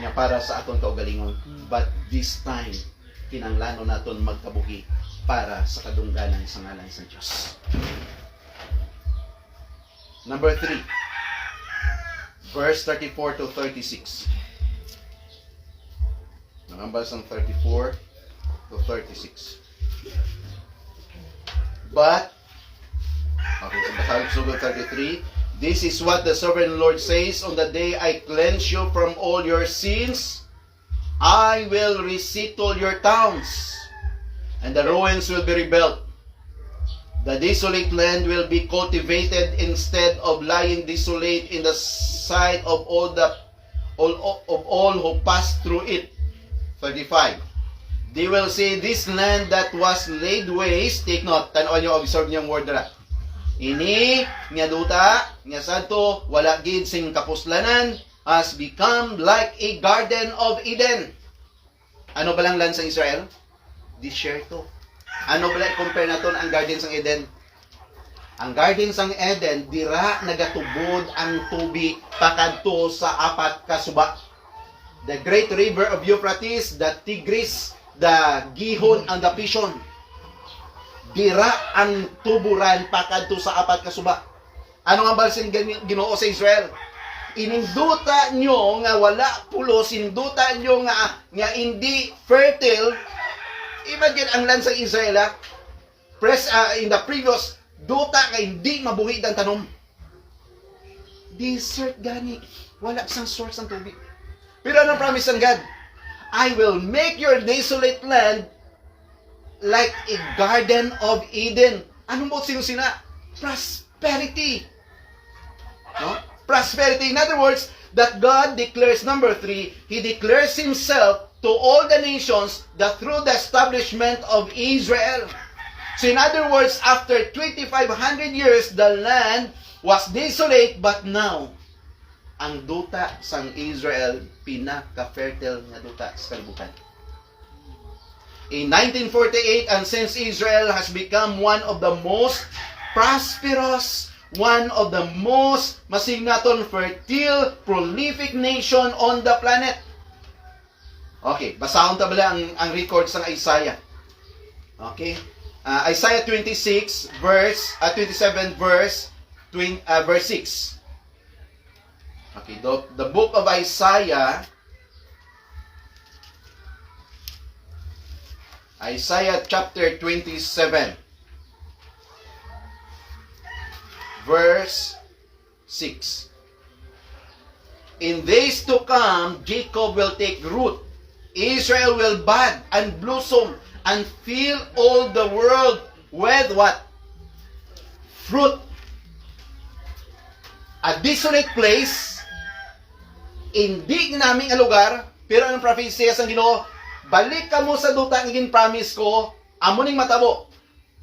nga para sa aton kaugalingon. But this time, kinanglanon naton magkabuhi para sa kadungganan sa ngalan sa Diyos. Number 3, verse 34 to 36. Nangambal sang 34 to 36. But, okay, so basahin ko 33. This is what the sovereign Lord says, on the day I cleanse you from all your sins, I will resettle your towns, and the ruins will be rebuilt. The desolate land will be cultivated instead of lying desolate in the sight of all who pass through it. 35. They will say, this land that was laid waste, take note, tanawan nyo, observe nyo ang word na. Ini, nga duta, nga santo, wala gid sing kapuslanan, has become like a garden of Eden. Ano ba lang land sa Israel? Disyerto. Ano ba lang compare naton ang garden sang Eden? Ang garden sang Eden, dira nagatubod ang tubig pakadto sa 4 ka suba. The great river of Euphrates, the Tigris, the Gihon, and the Pishon. Dira ang tuburan pakadto sa 4 ka suba. Ano nga balsin Ginoo sa Israel? Ininduta nyo nga wala pulos, induta nyo nga hindi fertile. Imagine ang land sa Israel, in the previous duta nga hindi mabuhi ang tanom. Desert gani, wala sang source ng tubig. Pero anong promise ng God? I will make your desolate land like a garden of Eden. Anong mo sino-sina? Prosperity. No? Prosperity. In other words, that God declares, number 3, He declares Himself to all the nations that through the establishment of Israel. So in other words, after 2,500 years, the land was desolate, but now, ang duta sang Israel, pinaka-fertile nga duta sa kalibutan. In 1948, and since Israel has become one of the most prosperous, one of the most masignaton, fertile, prolific nation on the planet. Okay, basahon ta bala ang record sa Isaiah. Okay? Isaiah 27 verse 6. Okay, the book of Isaiah chapter 27 verse 6. In days to come, Jacob will take root. Israel will bud and blossom and fill all the world with what? Fruit. A desolate place, hindi namin ang lugar, pero ang prophecy sa Ginoo, balik ka mo sa duta ang promise ko, amo ning matabo.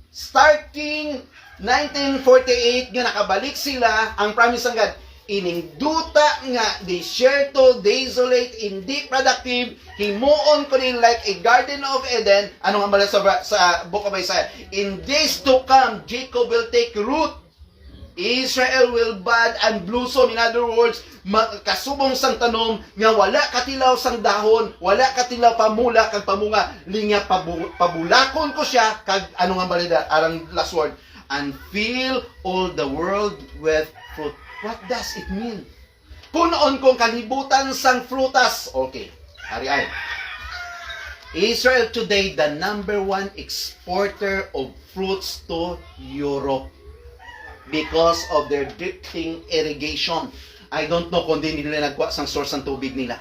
Starting 1948 nga nakabalik sila ang promise ng God. Ining duta nga desierto, desolate, hindi productive, himuon ko rin like a garden of Eden. Anong ang bala sa Book of Isaiah? In days to come, Jacob will take root. Israel will bud and blossom. In other words, kasubong sang tanom nga wala katilaw sang dahon, wala katilaw pamula kag pamunga, linya pabulakon ko siya kag ano nga balida arang last word, and fill all the world with fruit. What does it mean? Punoon kong kalibutan sang frutas. Okay, ari ay. Israel today the number 1 exporter of fruits to Europe because of their drifting irrigation. I don't know kung di nila nagkuha sang source ng tubig nila.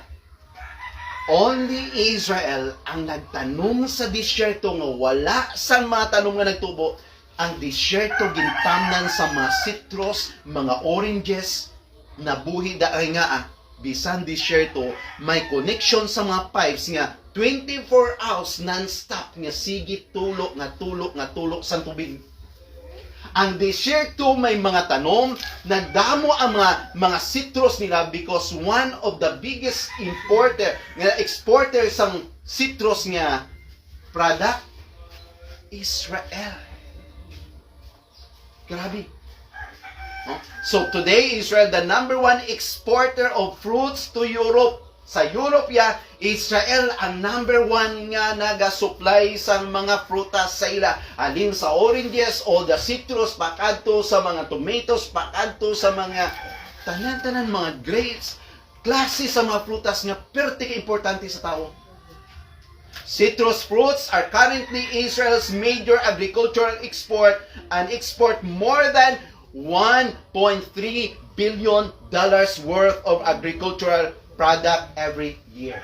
Only Israel ang nagtanom sa disyerto nga wala sang mga tanom nga nagtubo. Ang disyerto gintamnan sa mga citrus, mga oranges, na buhi dahil nga bisan disyerto, may connection sa mga pipes nga 24 hours non-stop nga sige tulok sa tubig. Ang disyerto may mga tanom, nagdamo ang mga citrus nila because one of the biggest exporter sang citrus nga product, Israel. Grabe. No? So today, Israel, the number 1 exporter of fruits to Europe. Sa Europe Israel ang number 1 nga naga-supply sa mga prutas sa ila. Alin sa oranges, all the citrus, pakadto sa mga tomatoes, pakadto sa mga tanan-tanan mga grapes, klase sa mga prutas nga perti importante sa tao. Citrus fruits are currently Israel's major agricultural export and export more than $1.3 billion worth of agricultural product every year.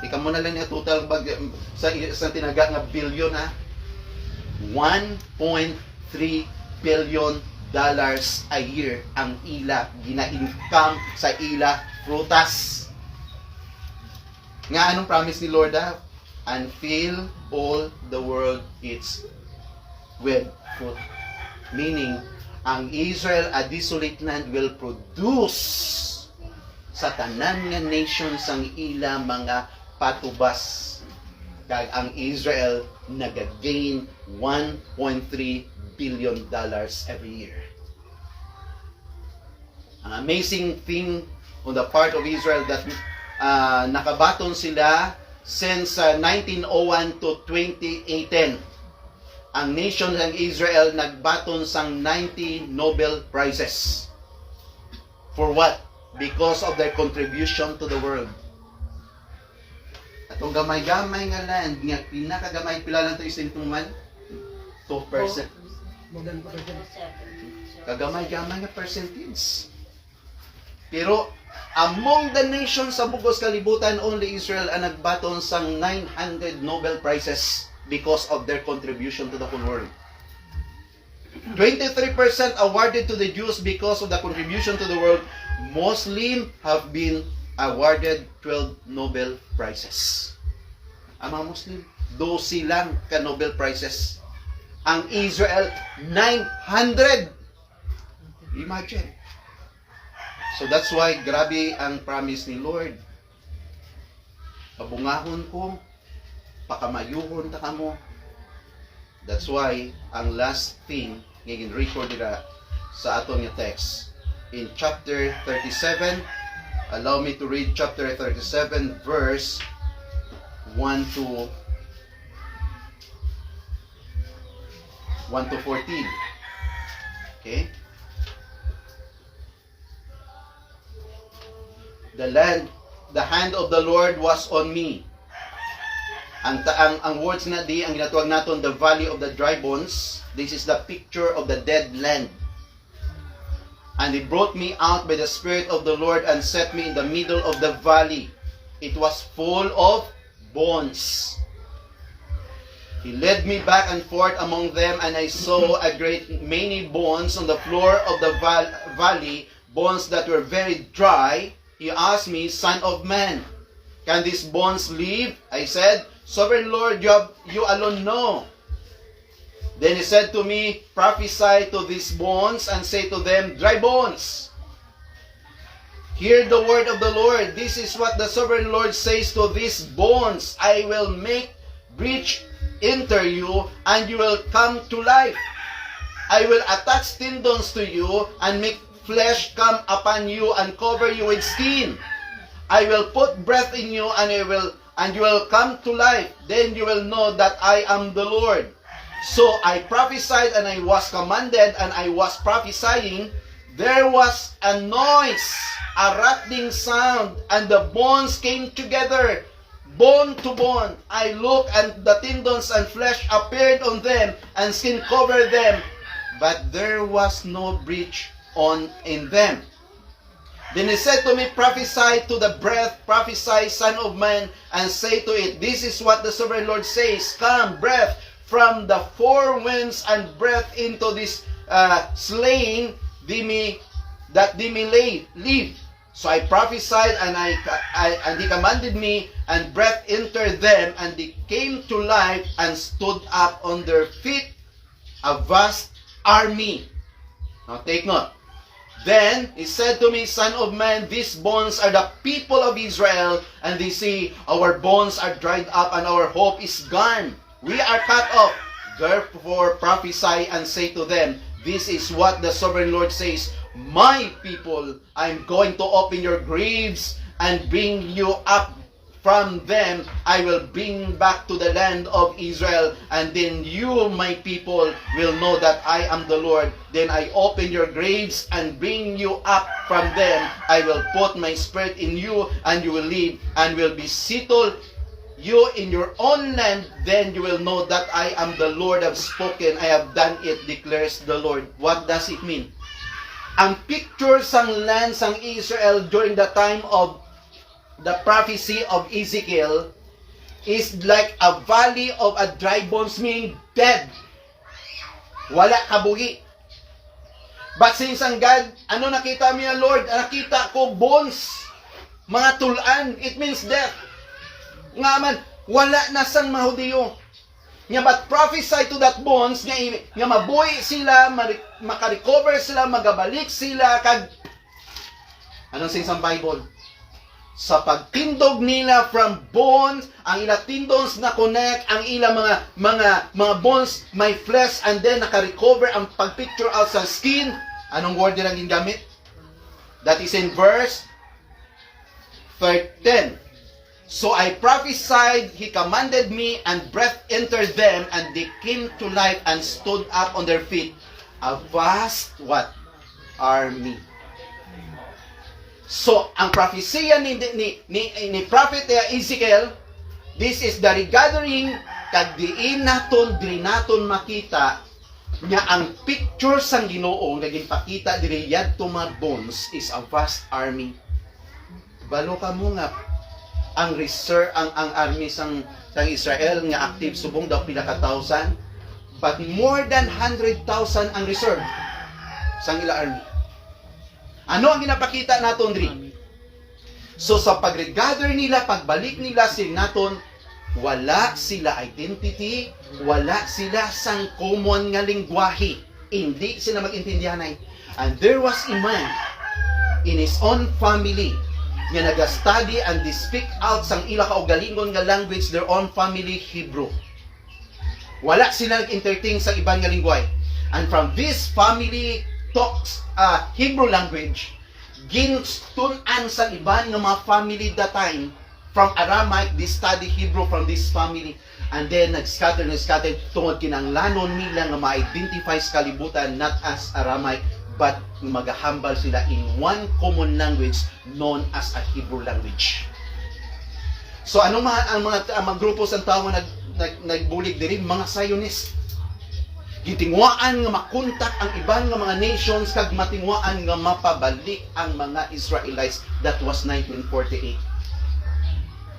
Ika mo na lang yung total sa tinaga nga billion ha. $1.3 billion a year ang ila gina-income sa ila frutas. Nga anong promise ni Lord and fill all the world with fruit. Meaning, ang Israel, a desolate land, will produce sa tanan nga nations ang ila mga patubas. Kag ang Israel nagagain $1.3 billion every year. An amazing thing on the part of Israel that nakabaton sila since 1901 to 2018. Ang nation ng Israel nagbaton sang 90 Nobel Prizes. For what? Because of their contribution to the world. Atong gamay-gamay nga land, nga pinakagamay pila lang ito isintuman? 2%. More than 2%. Kagamay-gamay nga percentage. Pero among the nations sa bugos kalibutan, only Israel ang nagbaton sang 900 Nobel Prizes because of their contribution to the whole world. 23% awarded to the Jews because of the contribution to the world. Muslims have been awarded 12 Nobel Prizes. Ang mga Muslim, 12 lang ka Nobel Prizes. Ang Israel, 900. Imagine. So that's why grabe ang promise ni Lord. Pabungahon ko, pakamayuhon ta kamo. That's why ang last thing nga record dira sa aton nga text in chapter 37. Allow me to read chapter 37 verse 1 to 14. Okay? The hand of the Lord was on me. Ang words na di, ang ginatawag naton the valley of the dry bones, this is the picture of the dead land. And he brought me out by the Spirit of the Lord and set me in the middle of the valley. It was full of bones. He led me back and forth among them, and I saw a great many bones on the floor of the valley, bones that were very dry. He asked me, Son of man, can these bones live? I said, Sovereign Lord, you alone know. Then he said to me, Prophesy to these bones and say to them, Dry bones, hear the word of the Lord. This is what the Sovereign Lord says to these bones. I will make breach enter you, and you will come to life. I will attach tendons to you, and make flesh come upon you, and cover you with skin. I will put breath in you, and you will come to life. Then you will know that I am the Lord. So I prophesied, and I was commanded, and I was prophesying. There was a noise, a rattling sound, and the bones came together, bone to bone. I looked, and the tendons and flesh appeared on them, and skin covered them, but there was no breach in them. Then he said to me, Prophesy to the breath, prophesy, Son of man, and say to it, This is what the Sovereign Lord says, Come, breath, from the four winds, and breath into this slain, that they may live. So I prophesied, and he commanded me, and breath entered them, and they came to life and stood up on their feet, a vast army. Now take note. Then he said to me, Son of man, these bones are the people of Israel, and they say, Our bones are dried up, and our hope is gone. We are cut off. Therefore prophesy and say to them, This is what the Sovereign Lord says, My people, I am going to open your graves and bring you up from them. I will bring back to the land of Israel, and then you, my people, will know that I am the Lord. Then I open your graves and bring you up from them. I will put my spirit in you, and you will live, and will be settled you in your own land. Then you will know that I am the Lord. Have spoken, I have done it, declares the Lord. What does it mean? Ang picture sang land sang Israel during the time of the prophecy of Ezekiel is like a valley of a dry bones, meaning dead. Wala kabuhi. But since ang God, ano nakita niya, Lord? Nakita ko bones, mga tulan. It means death. Nga man, wala na sang mahudiyo. Nga but prophesy to that bones, nga mabuhi sila, makarecover sila, magabalik sila, kag anong saying sa Bible? Sa pagtindog nila from bones, ang ila tendons na connect, ang ila mga bones, may flesh, and then naka-recover ang pagpicture out sa skin. Anong word nilang gingamit? That is in verse 10. So I prophesied, he commanded me, and breath entered them, and they came to life and stood up on their feet. A vast, what? Army. So, ang prophesia ni Prophet Ezekiel, this is the regathering, kag diin naton makita, nga ang picture sang Ginoo naging pakita diri yadto mga bones is a vast army. Balo ka mo nga, ang reserve, ang army sang Israel nga active subong daw pila ka thousand, but more than 100,000 ang reserve sang ila army. Ano ang ginapakita naton diri? So sa pag-regather nila, pagbalik nila naton, wala sila identity, wala sila sang common nga lingwahe. Hindi sila mag-intindihanay. And there was a man in his own family nga nag-study and they speak out sang ila kaugalingon nga language, their own family Hebrew. Wala sila nag-entertain sa ibang nga lingwahe. And from this family talks Hebrew language, ginstunan sa iban ng mga family that time from Aramaic, they study Hebrew from this family, and then nag-scatter tungod kinanglanon nila nga ma-identify sa kalibutan not as Aramaic but magahambal sila in one common language known as a Hebrew language. So anong ang mga grupo sa tao nga nagbulig diri? Mga Zionist. Gitingwaan nga makontak ang iban nga mga nations kag matingwaan nga mapabalik ang mga Israelites. That was 1948.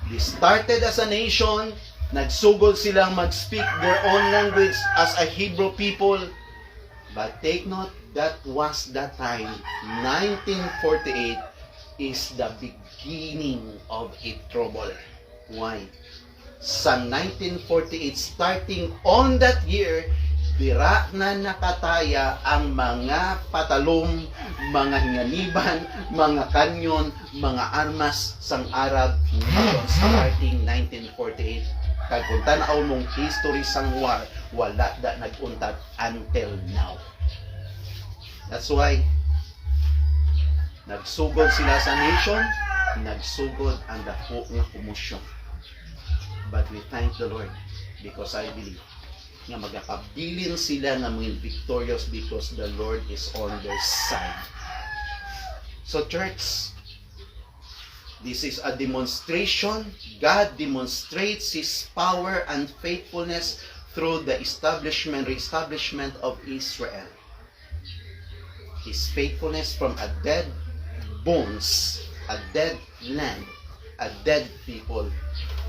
They started as a nation, nagsugod silang mag-speak their own language as a Hebrew people. But take note, that was the time. 1948 is the beginning of a trouble. Why? Sa 1948, starting on that year, bira na nakataya ang mga patalom, mga hinganiban, mga kanyon, mga armas sang Arab nation starting 1948. Kag kung tanaw mong history sang war, wala da nag-untat until now. That's why nagsugod sila sa nation, nagsugod ang dako nga kumusyon. But we thank the Lord because I believe nga magakabilin sila nga mga victorious because the Lord is on their side. So church, this is a demonstration. God demonstrates His power and faithfulness through the reestablishment of Israel. His faithfulness from a dead bones, a dead land, a dead people,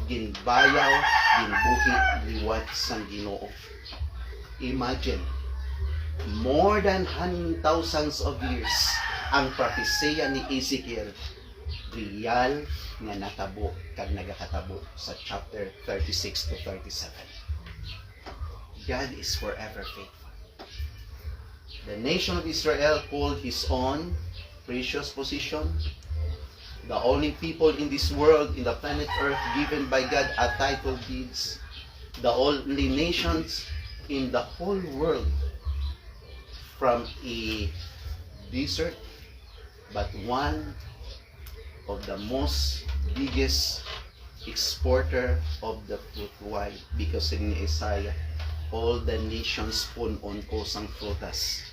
ginbayaw, ginbuhi, liwat sang Ginoo. Imagine, more than thousands of years, ang propesya ni Ezekiel, real nga natabo, kag nagakatabo sa chapter 36 to 37. God is forever faithful. The nation of Israel called His own precious possession. The only people in this world, in the planet Earth, given by God a title deeds. The only nations in the whole world from a desert, but one of the most biggest exporter of the fruit. Why? Because in Isaiah, all the nations punon ko sang frutas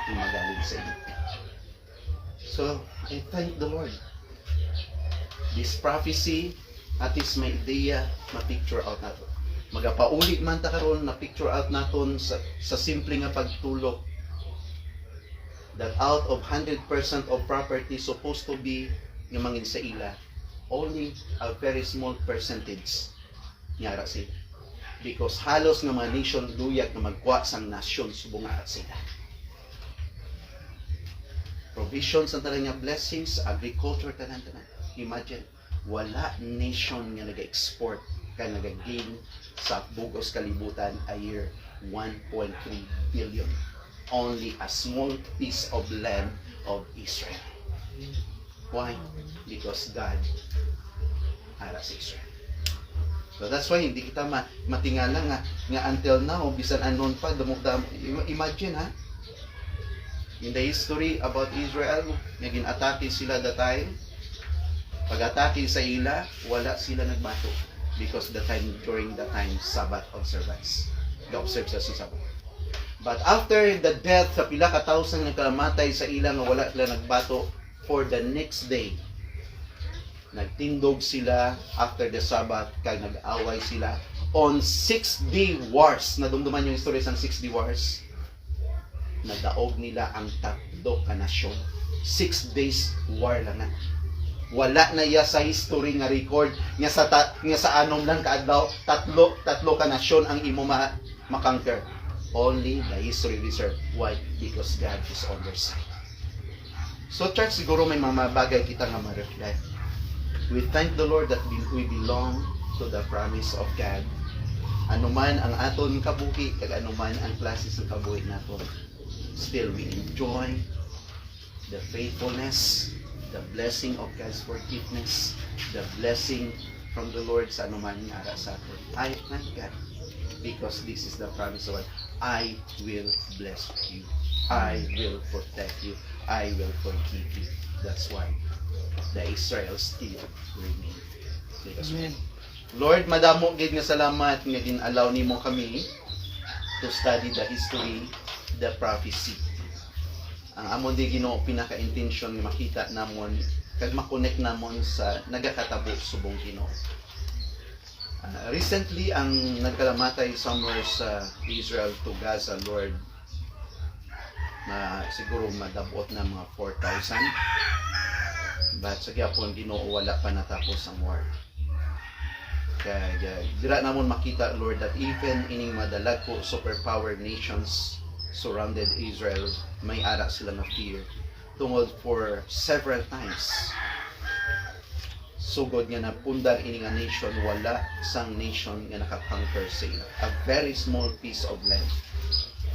magaling sa inyo. So, I thank the Lord. This prophecy, at least may ideya, ma-picture out nato. Magapauli man ta karon na picture out naton sa simple nga pagtulok that out of 100% of property supposed to be nga mangin sa ila, only a very small percentage nyara sila. Because halos nga mga nation duyak na magkuha sang nasyon subong nga sila. Provisions ang talang nga blessings, agriculture tanan-tanan. Imagine, wala nation nga nag-export ka nag-gain sa bugos kalibutan a year 1.3 billion. Only a small piece of land of Israel. Why? Because God ara sa Israel. So that's why hindi kita matingala nga until now bisan anon pa imagine ha, in the history about Israel nga gin-atake sila that time, pag-atake sa ila wala sila nagbato because during the time Sabbath observance, ga-observe sa Sabbath. But after the death sa pila ka tausang nagkamatay sa ila nga wala sila nagbato, for the next day nagtindog sila after the Sabbath kay nag-away sila on 6-day wars. Nadumduman yung story ng 6-day wars. Nadaog nila ang tatlo ka nasyon. 6 days war lang na. Wala na ya sa history nga record nga sa anom lang kaadlaw tatlo ka nasyon ang imo makonquer. Only the history reserve. Why? Because God is on their side. So church, siguro may mga bagay kita nga ma-reflect. We thank the Lord that we belong to the promise of God. Anuman ang aton kabuhi, kag anuman ang klase sa kabuhi naton, still we enjoy the faithfulness, the blessing of God's forgiveness, the blessing from the Lord sa anuman nga ara sa aton. I thank God because this is the promise of God. I will bless you. I will protect you. I will forgive you. That's why the Israel still remain. Amen. Lord, madamo gid nga salamat nga gin-allow nimo kami to study the history, the prophecy. Ang amon di Ginoo pinaka-intention nga makita namon kag ma-connect namon sa nagakatabo subong Ginoo. Recently, ang nagkalamatay somewhere sa Israel to Gaza, Lord, na siguro madabot na mga 4,000. But sa gyapon Ginoo wala pa natapos ang war. Kaya dira namon makita, Lord, that even ining madalag ko superpower nations surrounded Israel, may ara sila na fear tungod for several times. Sugod nga napundar ini nga nation, wala sang nation nga nakakonquer sa ila. A very small piece of land.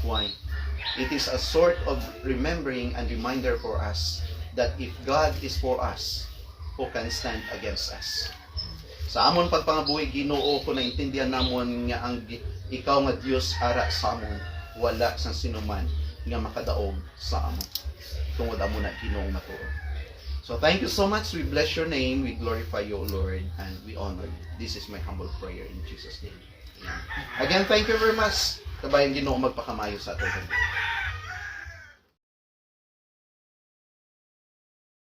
Why? It is a sort of remembering and reminder for us that if God is for us, who can stand against us? Sa amon pagpangabuhi, Ginoo, ko naintindihan namon nga ang ikaw nga Dios ara sa amon, wala sang sinuman nga makadaog sa amon. Tungod amo na Ginoo matuod. So thank you so much. We bless your name. We glorify you, Lord, and we honor you. This is my humble prayer in Jesus' name. Amen. Again, thank you very much. Kabayan Ginoo magpakamayo sa atin.